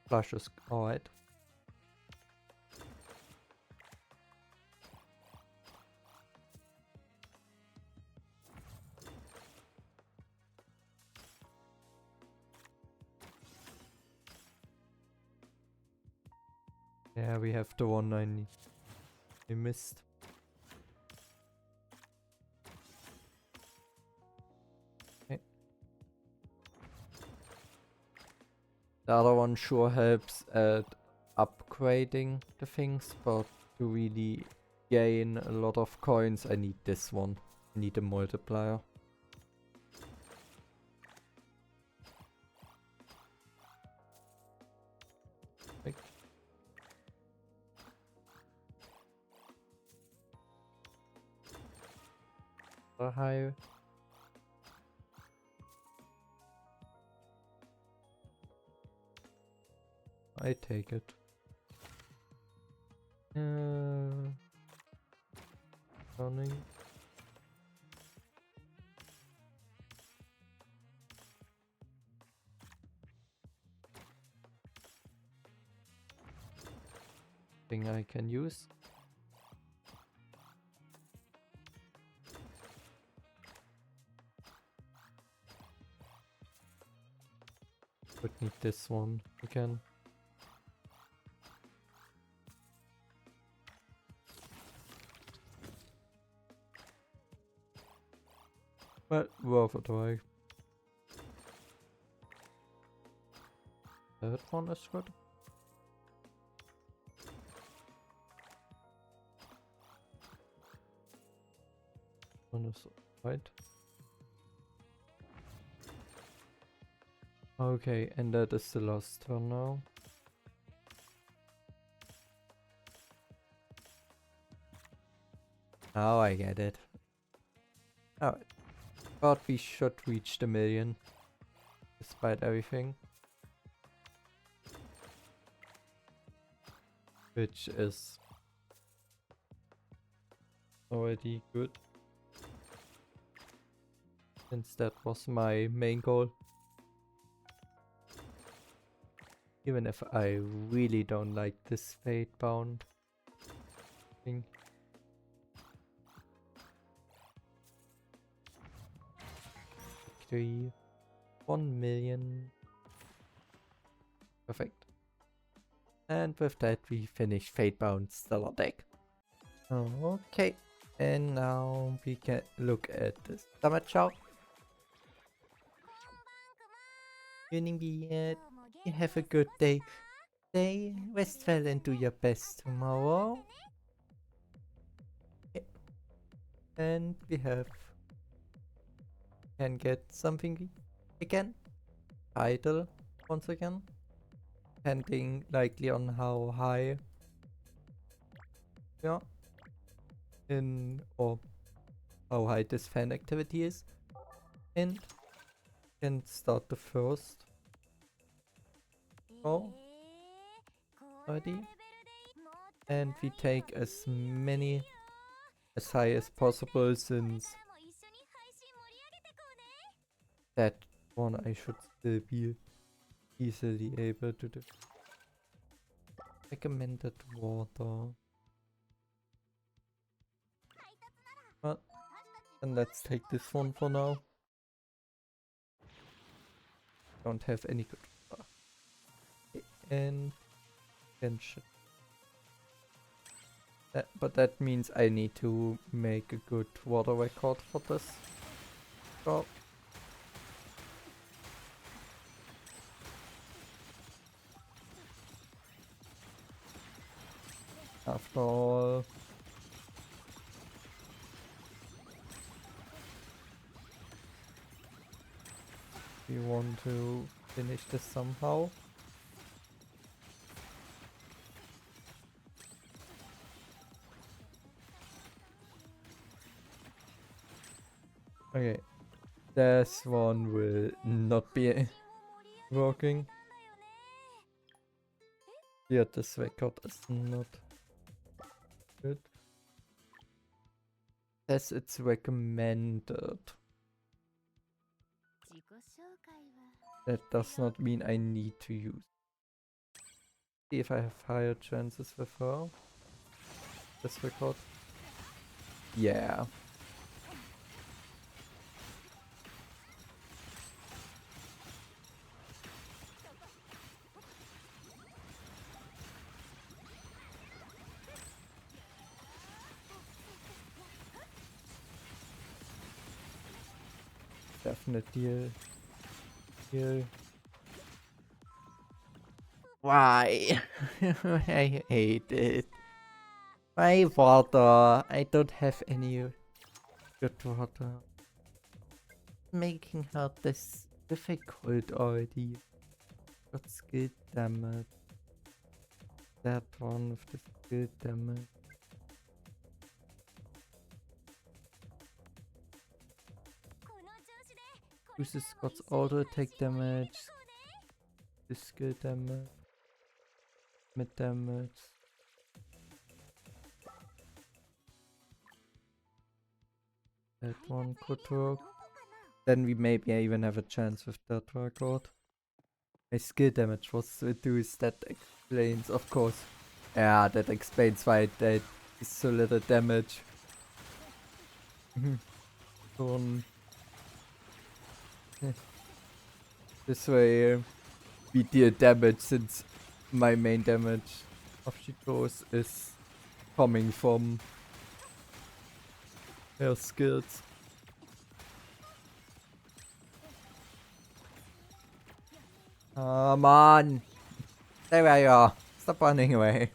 Flush is alright. Yeah, we have the one I missed. Okay. The other one sure helps at upgrading the things, but to really gain a lot of coins, I need this one. I need a multiplier. Perfect. High. I take it. Running. Thing I can use. Would need this one again. But worth a try. That one is good. One is right. Okay, and that is the last turn now. Now I get it. Oh, thought we should reach the million, despite everything. Which is already good. Since that was my main goal. Even if I really don't like this fate bound thing. Victory. 1 million. Perfect. And with that we finish fate bound Stella deck. Okay. And now we can look at this summer chart. Winning Beard, you have a good day. Stay, rest well and do your best tomorrow. Okay. And we can get something again. Title once again. Depending likely on how high. Yeah. Or how high this fan activity is. And can start the first. Oh, already. And we take as many as high as possible, since that one I should still be easily able to do. Recommended water. Well, then let's take this one for now. Don't have any good water. Okay, and shit. But that means I need to make a good water record for this job. After all, we want to finish this somehow. Okay, this one will not be working. Yeah, this record is not good. As it's recommended. That does not mean I need to use. See if I have higher chances with her. This record. Yeah. Definitely deal. Why? I hate it. Why water? I don't have any good water. Making her this difficult already. Got skill damage. That one with the skill damage. Uses Scott's auto attack damage. The skill damage. Mid damage. That one could work. Then we maybe even have a chance with that record. My skill damage was reduced. That explains, of course. Yeah, that explains why that is so little damage. This way we deal damage, since my main damage of Shitos is coming from her skills. Come on! There we are! Stop running away.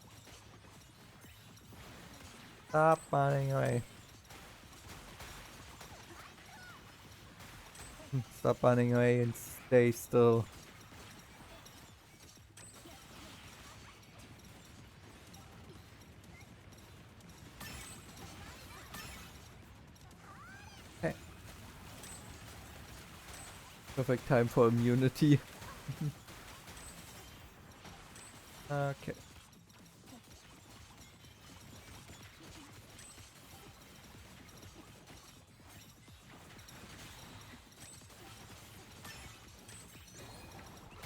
Stop running away. Stop running away and stay still. Okay. Perfect time for immunity. Okay.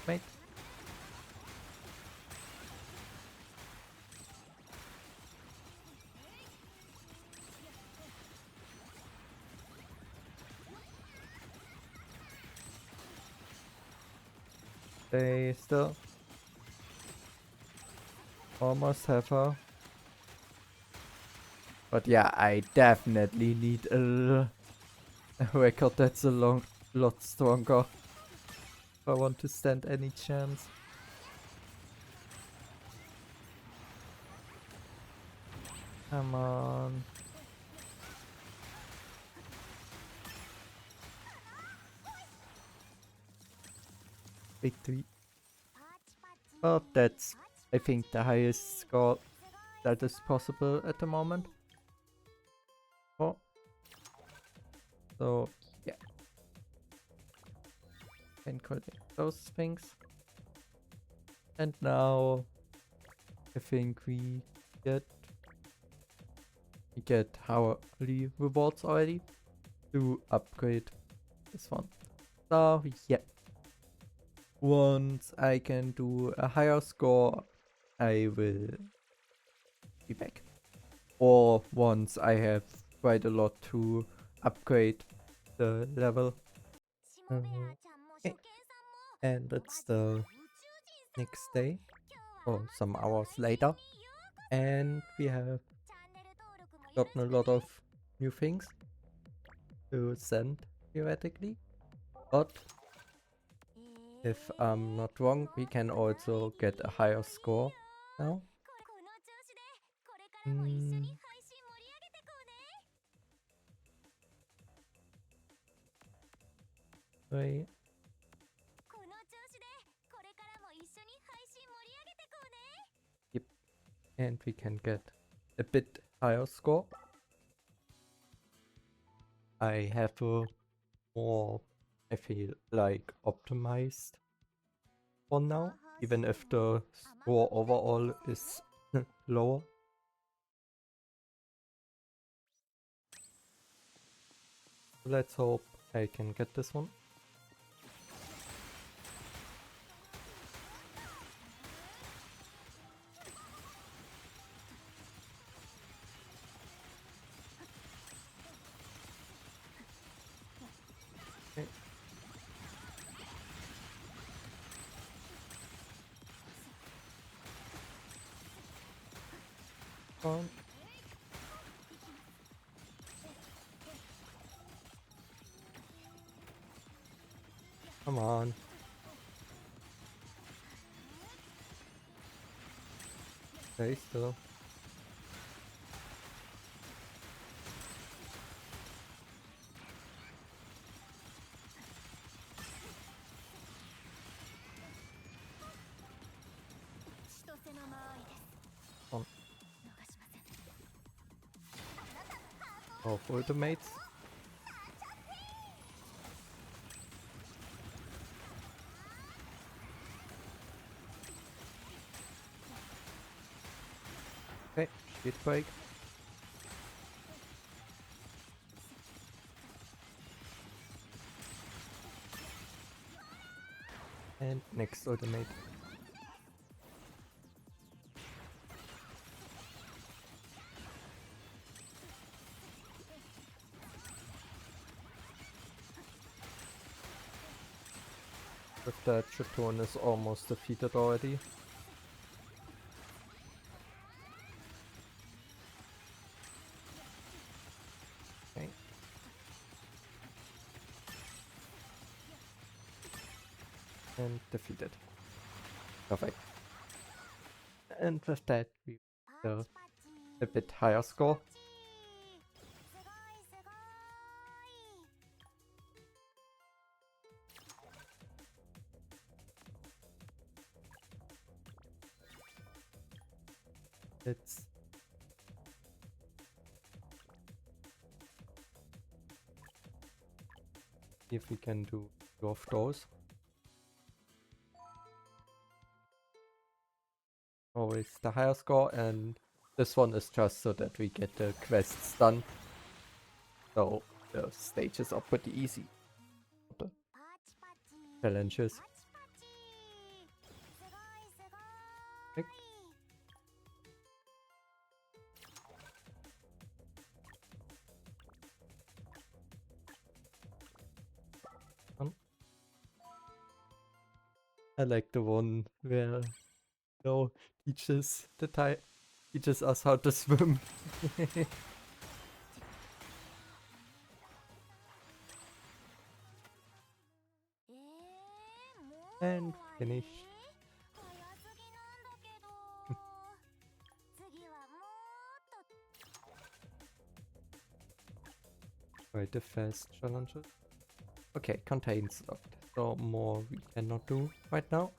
Wait. Stay still. Almost have her. But yeah, I definitely need a record that's a lot stronger if I want to stand any chance. Come on. Victory. Oh, that's, I think, the highest score that is possible at the moment. Oh. So, yeah. Can collect those things. And now I think we get hourly rewards already to upgrade this one. So yeah, once I can do a higher score, I will be back. Or once I have quite a lot to upgrade the level. Okay. And it's the next day, or some hours later, and we have gotten a lot of new things to send theoretically, but if I'm not wrong, we can also get a higher score now. Wait. Yep, and we can get a bit higher score. I have a more, I feel like, optimized one now, even if the score overall is lower. Let's hope I can get this one. Okay. On. Come on. Stay still. On. Of ultimates. Okay, speed break. And next ultimate. With that, Chitone is almost defeated already. Okay. And defeated. Perfect. And with that, we get a bit higher score. Let's see if we can do two of those. Always the higher score, and this one is just so that we get the quests done. So the stages are pretty easy. The challenges. Okay. I like the one where teaches us how to swim. And finish. Quite the fast challenges. Okay, contains locked. So more we cannot do right now.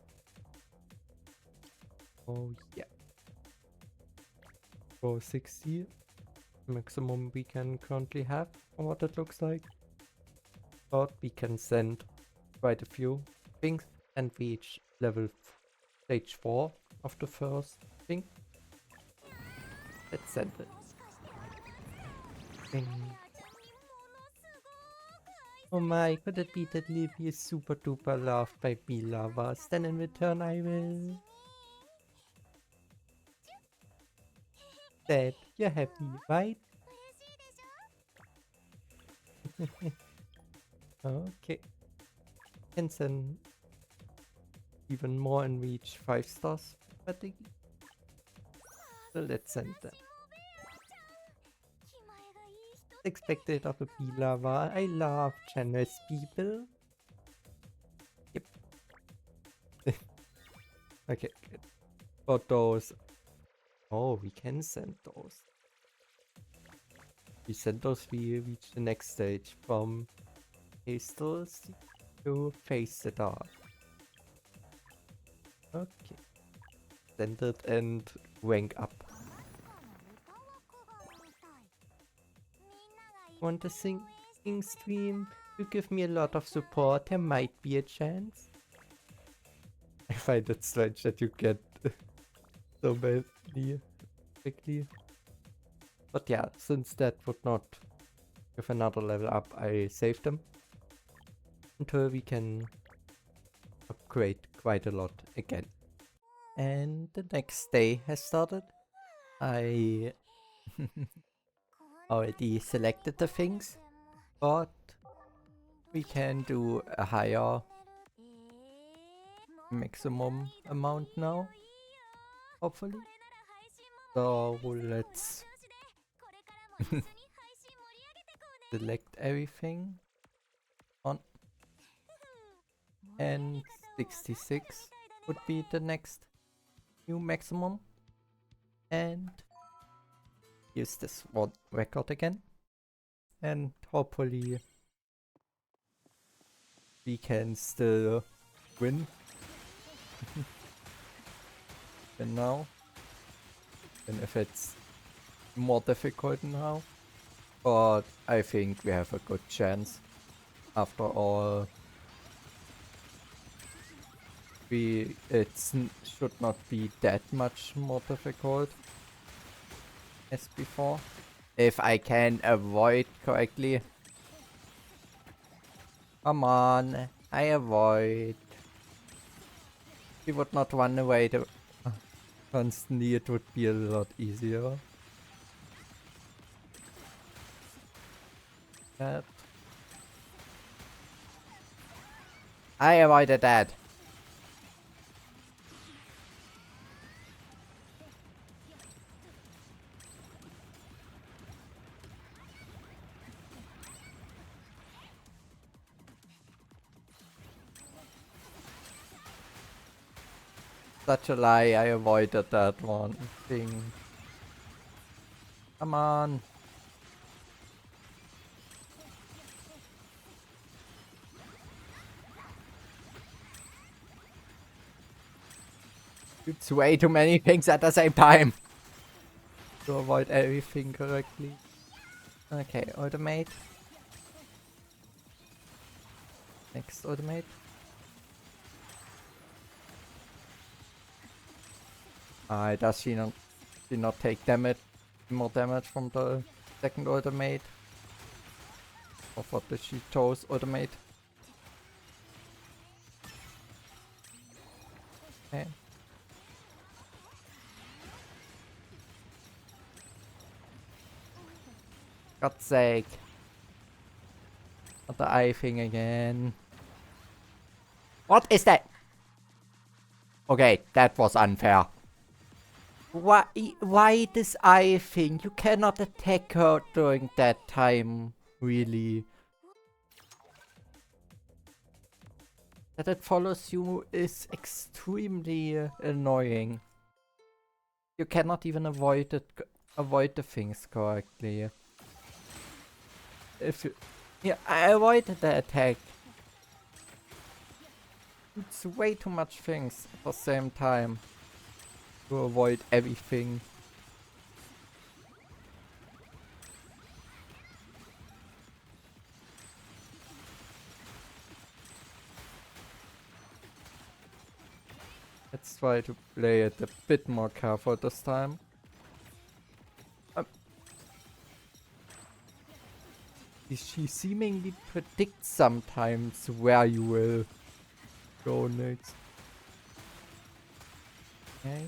Oh yeah. Go 60. Maximum we can currently have, or what it looks like. But we can send quite a few things and reach stage 4 of the first thing. Let's send it. Ding. Oh my, could it be that Livy is super duper loved by bee lovers? Then in return I will... Dad, you're happy, right? Okay. And then even more and reach 5 stars. But so let's send them. Expected of a bee lover. I love generous people. Yep. Okay, good. For those. Oh, we can send those. We send those, we reach the next stage from Cat-stle to Face the Dark. Okay. Send it and rank up. Want a singing stream? You give me a lot of support, there might be a chance. I find it strange that you get so badly quickly. But yeah, since that would not give another level up, I saved them. Until we can upgrade quite a lot again. And the next day has started. I already selected the things, but we can do a higher maximum amount now, hopefully. So let's select everything on, and 66 would be the next new maximum, and use this one record again, and hopefully we can still win. And now, and if it's more difficult now, but I think we have a good chance. After all, should not be that much more difficult as before. If I can avoid correctly. Come on, I avoid. He would not run away constantly, it would be a lot easier. That. I avoided that. Such a lie, I avoided that one thing. Come on. It's way too many things at the same time to avoid everything correctly. Okay, automate. Next automate. Does she not take more damage from the second automate? Or what did she chose automate? Okay. God's sake. Not the eye thing again. What is that? Okay, that was unfair. Why this eye thing? You cannot attack her during that time, really. That it follows you is extremely annoying. You cannot even avoid the things correctly. Yeah, I avoided the attack. It's way too much things at the same time to avoid everything. Let's try to play it a bit more careful this time. She seemingly predicts sometimes where you will go next. Okay.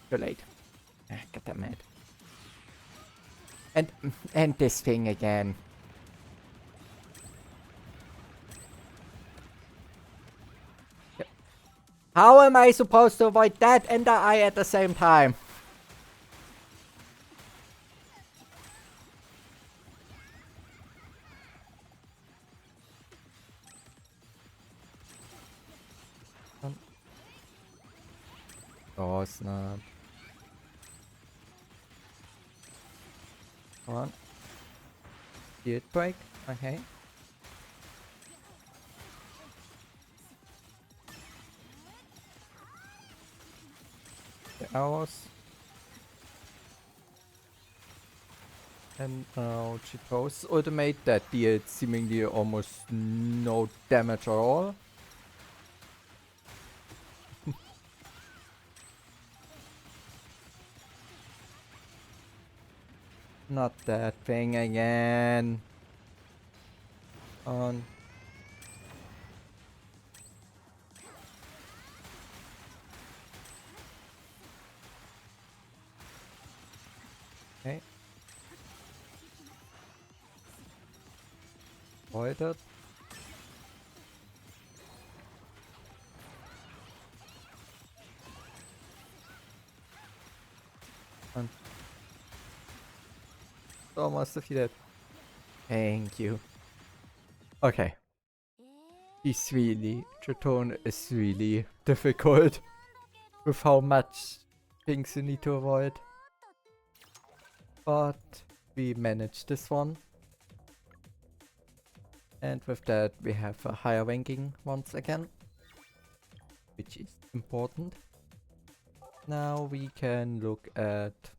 Too late. Get that mad. And this thing again. Yep. How am I supposed to avoid that and the eye at the same time? Oh snap. Come on. Shield break. Okay. The arrows. And now Chito's ultimate that deals seemingly almost no damage at all. Not that thing again. On. Okay. Avoided. And almost defeated. Thank you. Okay. Chitone is really difficult with how much things you need to avoid. But we managed this one. And with that we have a higher ranking once again, which is important. Now we can look at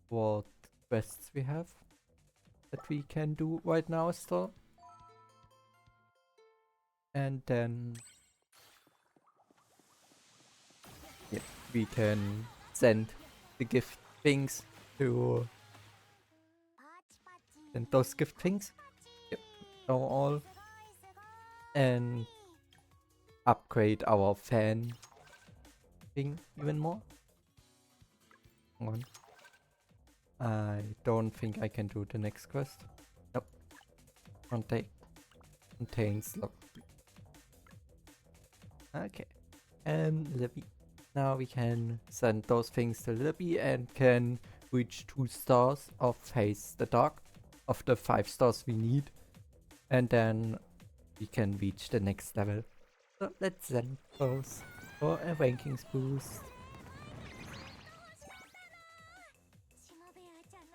what quests we have that we can do right now still. And then yeah, we can send the gift things to send those gift things. Yep, know all. And upgrade our fan thing even more. Hang on. I don't think I can do the next quest. Nope. Contains lock. Okay. Libby. Now we can send those things to Libby and can reach 2 stars of Face the Dark of the 5 stars we need. And then we can reach the next level. So let's send those for a rankings boost.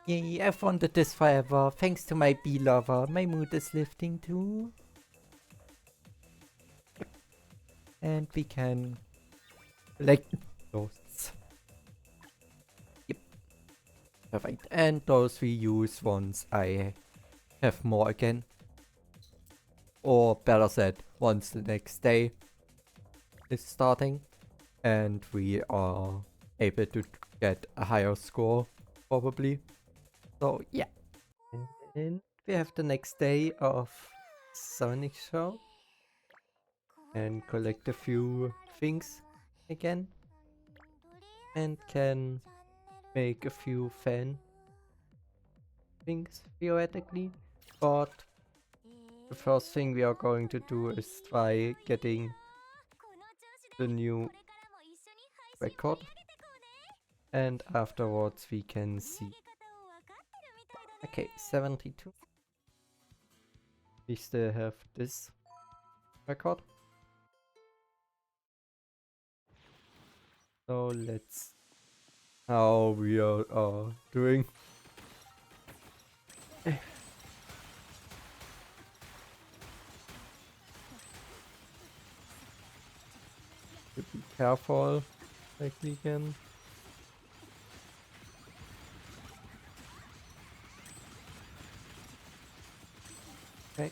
Yay, I've wanted this forever. Thanks to my bee lover. My mood is lifting too. And we can collect those. Yep. Perfect. And those we use once I have more again. Or better said, once the next day is starting. And we are able to get a higher score, probably. So yeah. And we have the next day of Sonic Show. And collect a few things again. And can make a few fan things theoretically. But the first thing we are going to do is try getting the new record. And afterwards we can see. Okay, 72. We still have this record. So let's how we are doing. To be careful like we can. Okay.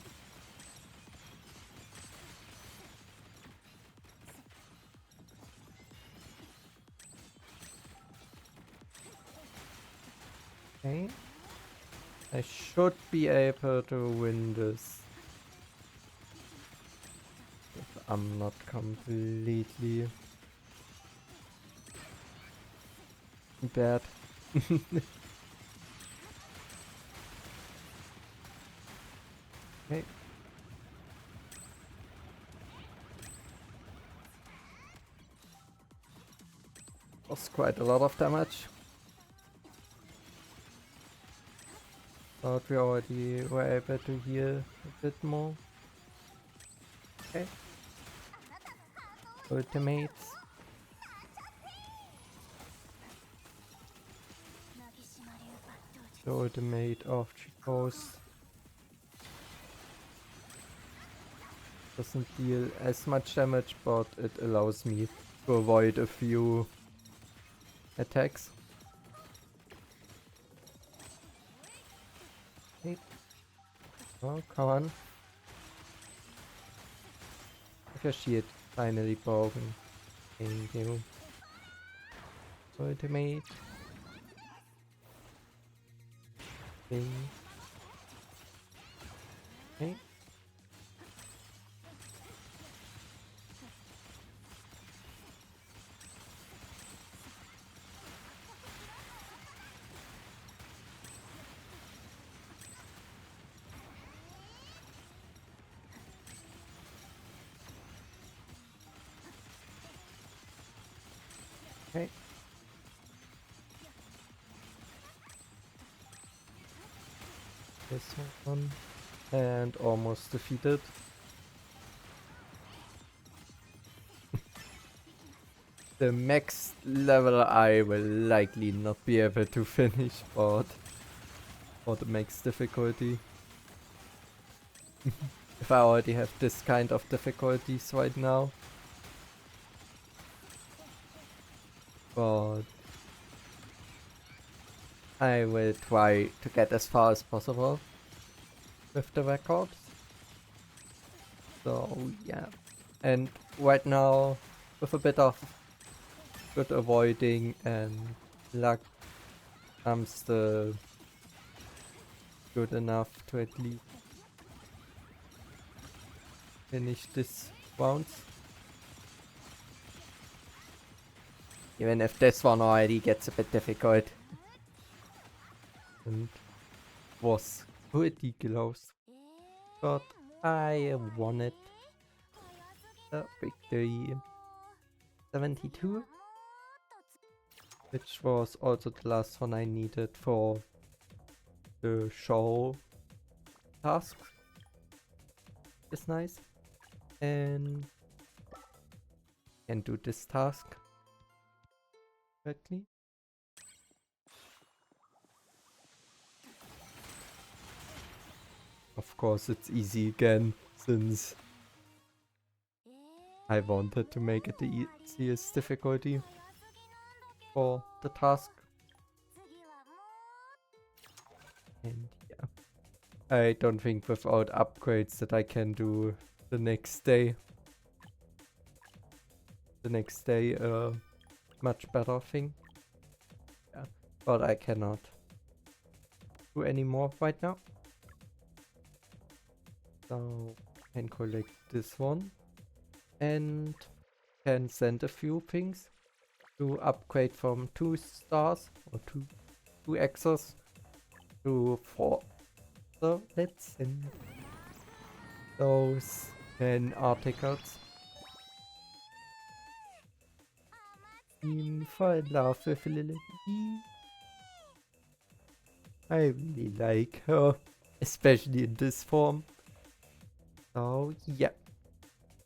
Okay. I should be able to win this. If I'm not completely bad. Okay. Was quite a lot of damage. Thought we already were able to heal a bit more. Okay. Ultimates. The ultimate of Chico's doesn't deal as much damage, but it allows me to avoid a few attacks. Okay. Oh, come on. Look at shit. Finally broken. Thank you. Ultimate. Thing. Okay. Okay. This one. And almost defeated. The max level I will likely not be able to finish, but for the max difficulty. If I already have this kind of difficulties right now. But I will try to get as far as possible with the records. So yeah. And right now, with a bit of good avoiding and luck, I'm still good enough to at least finish this rounds. Even if this one already gets a bit difficult. And was pretty close. But I won it. The victory. 72. Which was also the last one I needed for the show task. Is nice. And can do this task correctly. Of course it's easy again, since I wanted to make it the easiest difficulty for the task. And yeah, I don't think without upgrades that I can do the next day. The next day much better thing. Yeah, but I cannot do any more right now. So can collect this one and can send a few things to upgrade from 2 stars or 2 X's to 4. So let's send those 10 articles. Fall in love with Lily. I really like her, especially in this form. So yeah,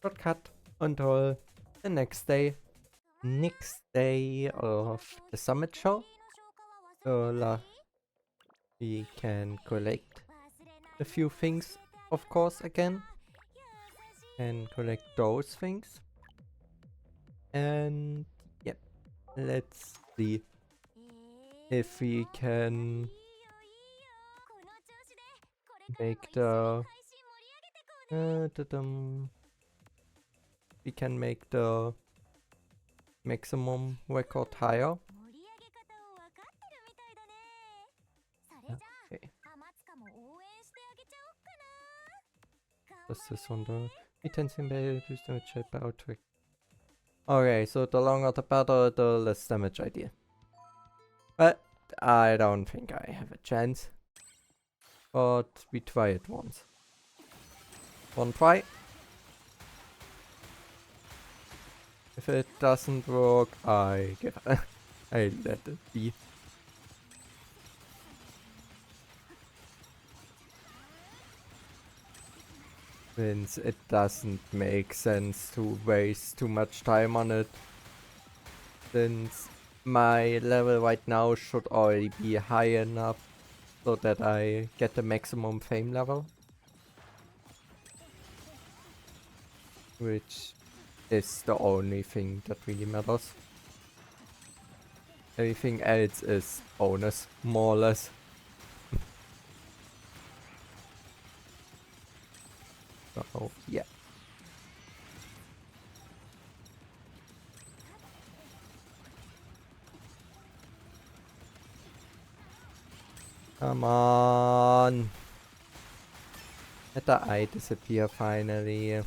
shortcut until the next day. Next day of the summit show. So we can collect a few things, of course, again. And collect those things. And yeah, let's see if we can make the we can make the maximum record higher. Does this on the intensive damage by outtrick? Okay, so the longer the better, the less damage I deal. But I don't think I have a chance. But we try it once. One try. If it doesn't work, I give I let it be. Since it doesn't make sense to waste too much time on it. Since my level right now should already be high enough so that I get the maximum fame level. Which is the only thing that really matters. Everything else is bonus, more or less. So, yeah. Come on. Let the eye disappear finally.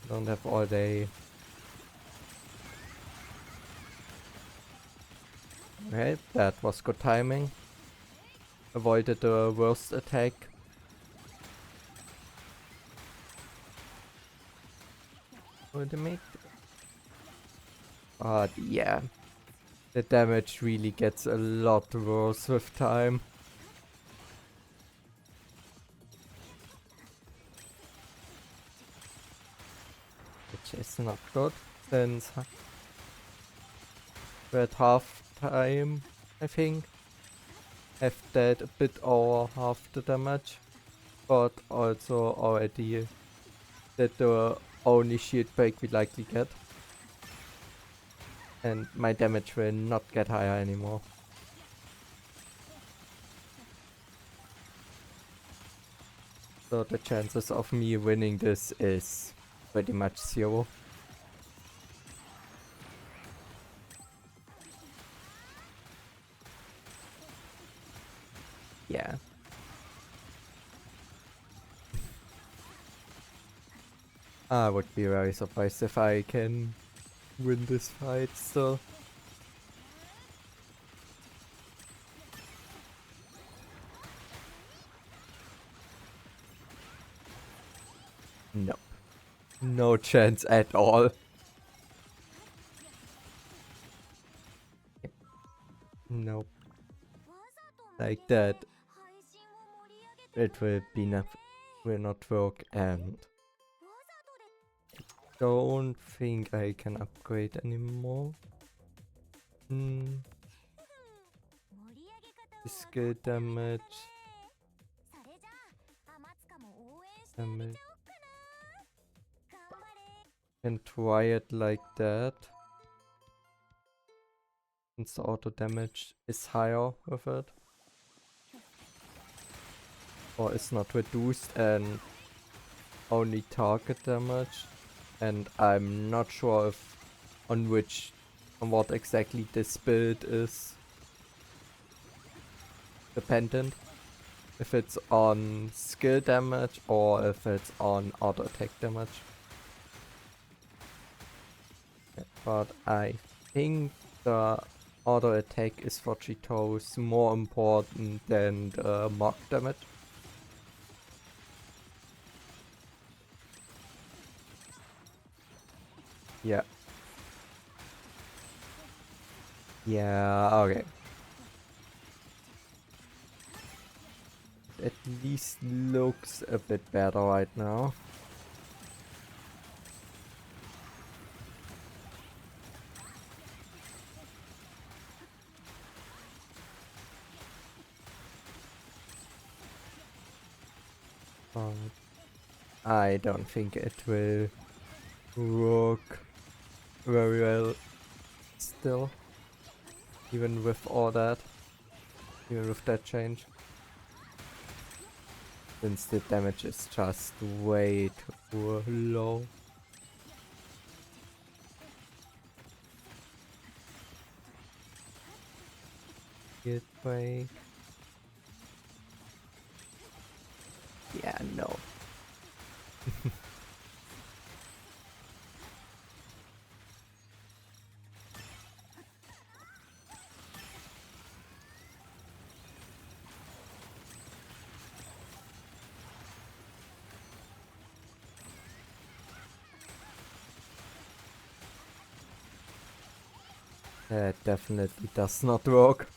Don't have all day. Okay, that was good timing. Avoided the worst attack. Ultimate. But yeah, the damage really gets a lot worse with time. Which is not good, since we're at half time, I think. Have dealt a bit over half the damage, but also already did the only shield break we likely get. And my damage will not get higher anymore. So the chances of me winning this is pretty much 0. Yeah. I would be very surprised if I can win this fight still. Nope. No chance at all. Nope. Like that. It will be will not work, and don't think I can upgrade anymore. Skill damage. Can try it like that. Since the auto damage is higher with it. Or is not reduced and only target damage. And I'm not sure if on what exactly this build is dependent. If it's on skill damage or if it's on auto attack damage. But I think the auto attack is for Cheetos more important than the mark damage. Yeah. Yeah, okay. At least looks a bit better right now. But I don't think it will work very well still. Even with all that. Even with that change. Since the damage is just way too low. Get break. Yeah. That definitely does not work.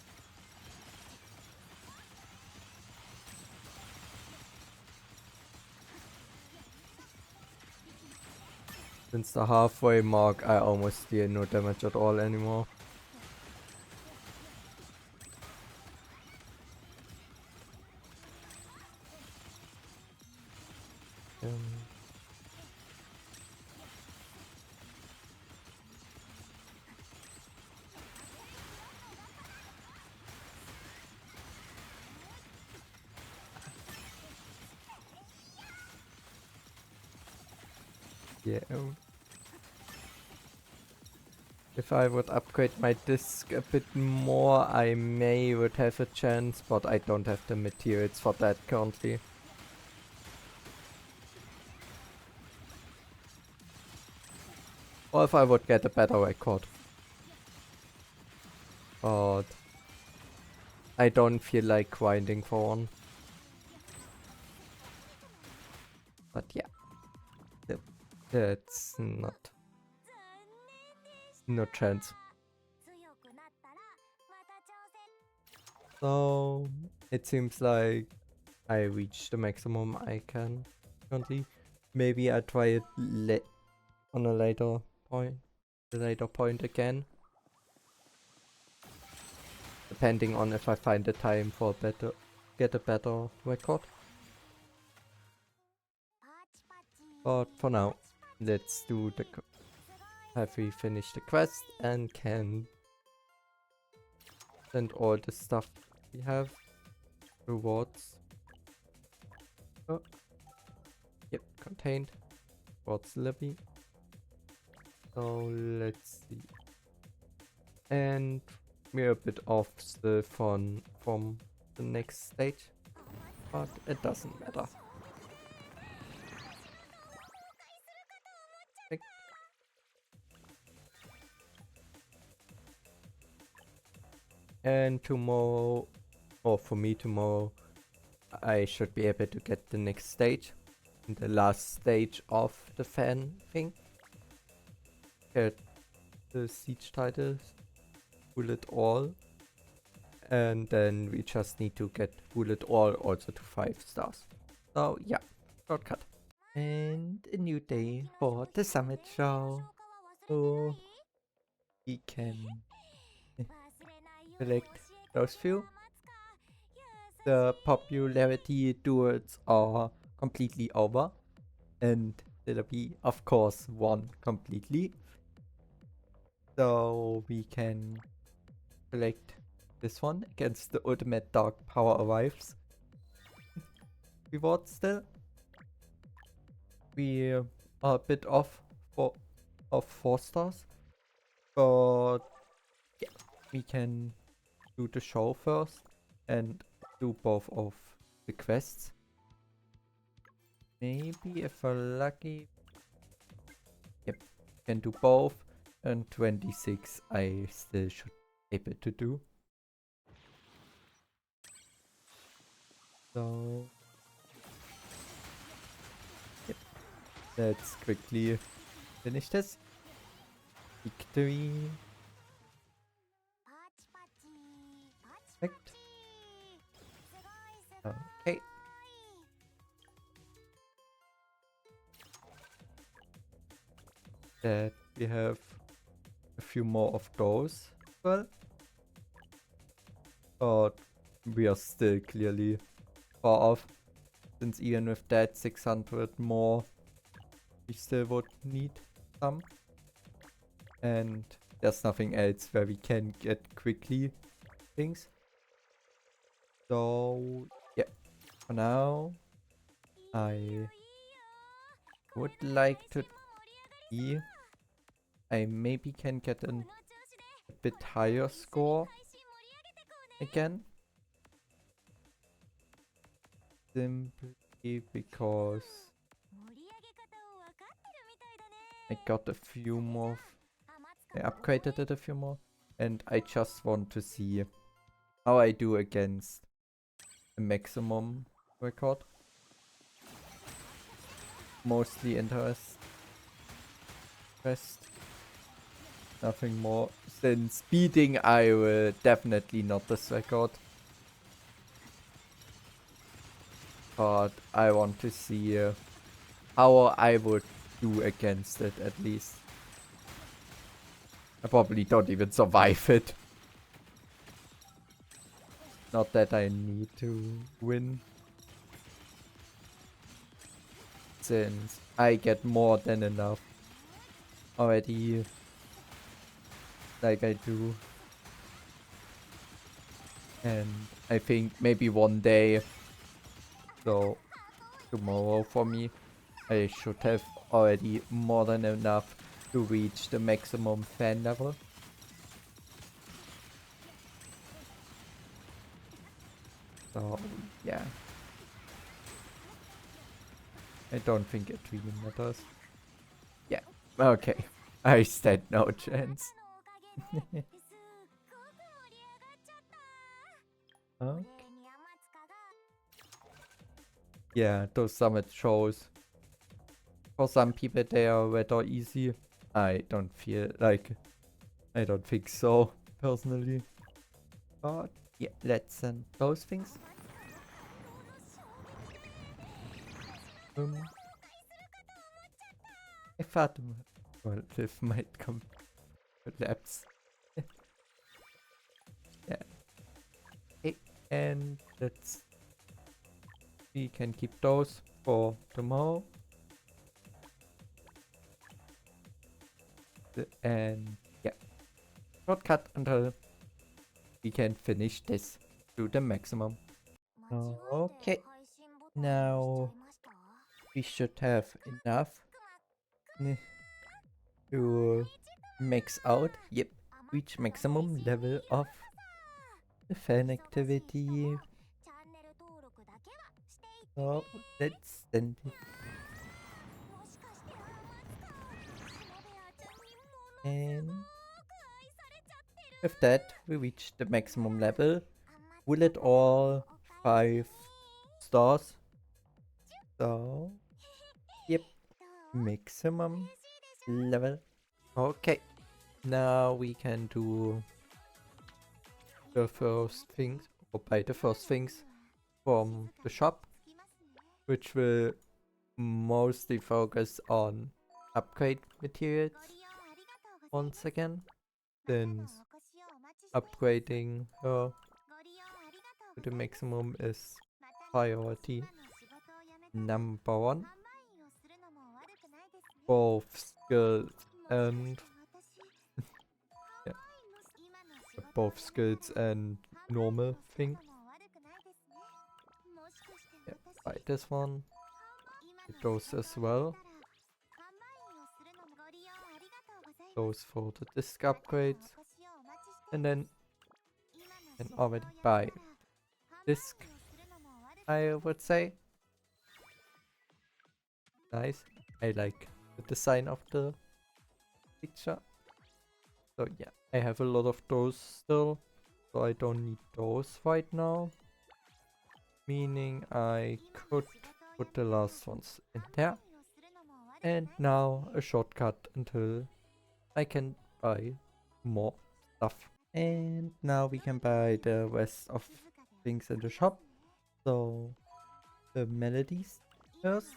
Since the halfway mark, I almost deal no damage at all anymore. Um, yeah. If I would upgrade my disc a bit more, I may would have a chance, but I don't have the materials for that currently. Or if I would get a better record. But I don't feel like grinding for one. But yeah, that's not no chance. So it seems like I reached the maximum I can currently. Maybe I try it on a later point again. Depending on if I find the time for get a better record. But for now, let's do the have we finished the quest and can send all the stuff we have rewards. Oh, yep, contained. Rewards lobby. So let's see. And we're a bit off the fun from the next stage, but it doesn't matter. And tomorrow, or for me tomorrow, I should be able to get the next stage, the last stage of the fan thing. Get the siege titles, rule it all, and then we just need to get rule it all also to 5 stars. So yeah, shortcut. And a new day for the summit show. So we can select those few. The popularity duels are completely over, and there'll be of course one completely. So we can select this one against the ultimate dark power arrives. Reward still. We are a bit off of 4 stars, but yeah, we can do the show first and do both of the quests. Maybe if we're lucky. Yep, can do both, and 26 I still should be able to do. So yep, let's quickly finish this. Victory. Perfect. Okay. That we have a few more of those. Well, but we are still clearly far off. Since even with that 600 more, we still would need some. And there's nothing else where we can get quickly things. So yeah, for now I would like to see I maybe can get a bit higher score again. Simply because I got a few more. I upgraded it a few more. And I just want to see how I do against a maximum record. Mostly interest. Nothing more Since beating, I will definitely not this record. But I want to see how I would do against it at least. I probably don't even survive it. Not that I need to win. Since I get more than enough already. Like I do. And I think maybe one day, so tomorrow for me, I should have already more than enough to reach the maximum fan level. So yeah. I don't think it really matters. Yeah, okay. I stand no chance. Okay. Yeah, those summit shows. For some people they are rather easy. I don't feel like... I don't think so, personally. But yeah, let's send those things. I thought... Well, this might collapse. Yeah. Okay, and let's... We can keep those for tomorrow. And yeah, shortcut until we can finish this to the maximum. Okay, now we should have enough to max out. Yep, reach maximum level of the fan activity. So let's send it. And with that, we reach the maximum level. Will it all 5 stars? So, yep, maximum level. Okay, now we can do the first things, or buy the first things from the shop, which will mostly focus on upgrade materials once again, since upgrading her to the maximum is priority number 1. Both skills and yeah, both skills and normal thing. Yeah, buy this one. It goes as well. Goes for the disc upgrades. And then can already buy disc, I would say. Nice. I like the design of the picture. So yeah, I have a lot of those still. So I don't need those right now. Meaning I could put the last ones in there. And now a shortcut until I can buy more stuff. And now we can buy the rest of things in the shop. So the melodies first.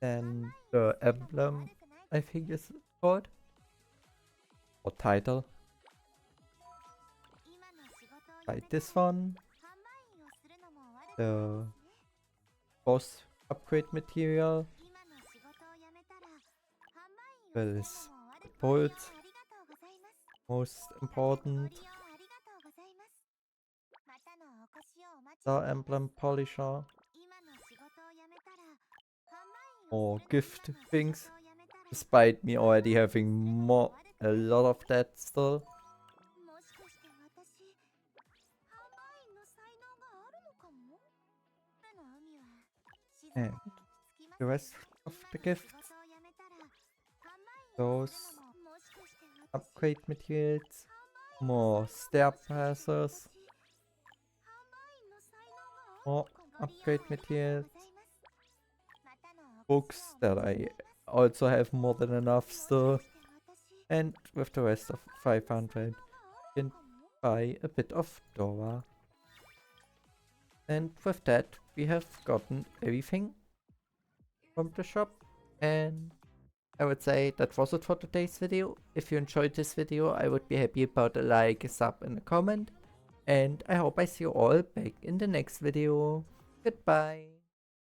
Then the emblem, I think is called. Or title. Buy this one. The boss upgrade material. That is the bolt. Most important. Star emblem polisher. Or gift things. Despite me already having a lot of that still. And the rest of the gifts. Those upgrade materials. More stair passers. More upgrade materials. Books that I also have more than enough still. And with the rest of 500, you can buy a bit of Dora. And with that, we have gotten everything from the shop. And I would say that was it for today's video. If you enjoyed this video, I would be happy about a like, a sub, and a comment. And I hope I see you all back in the next video. Goodbye.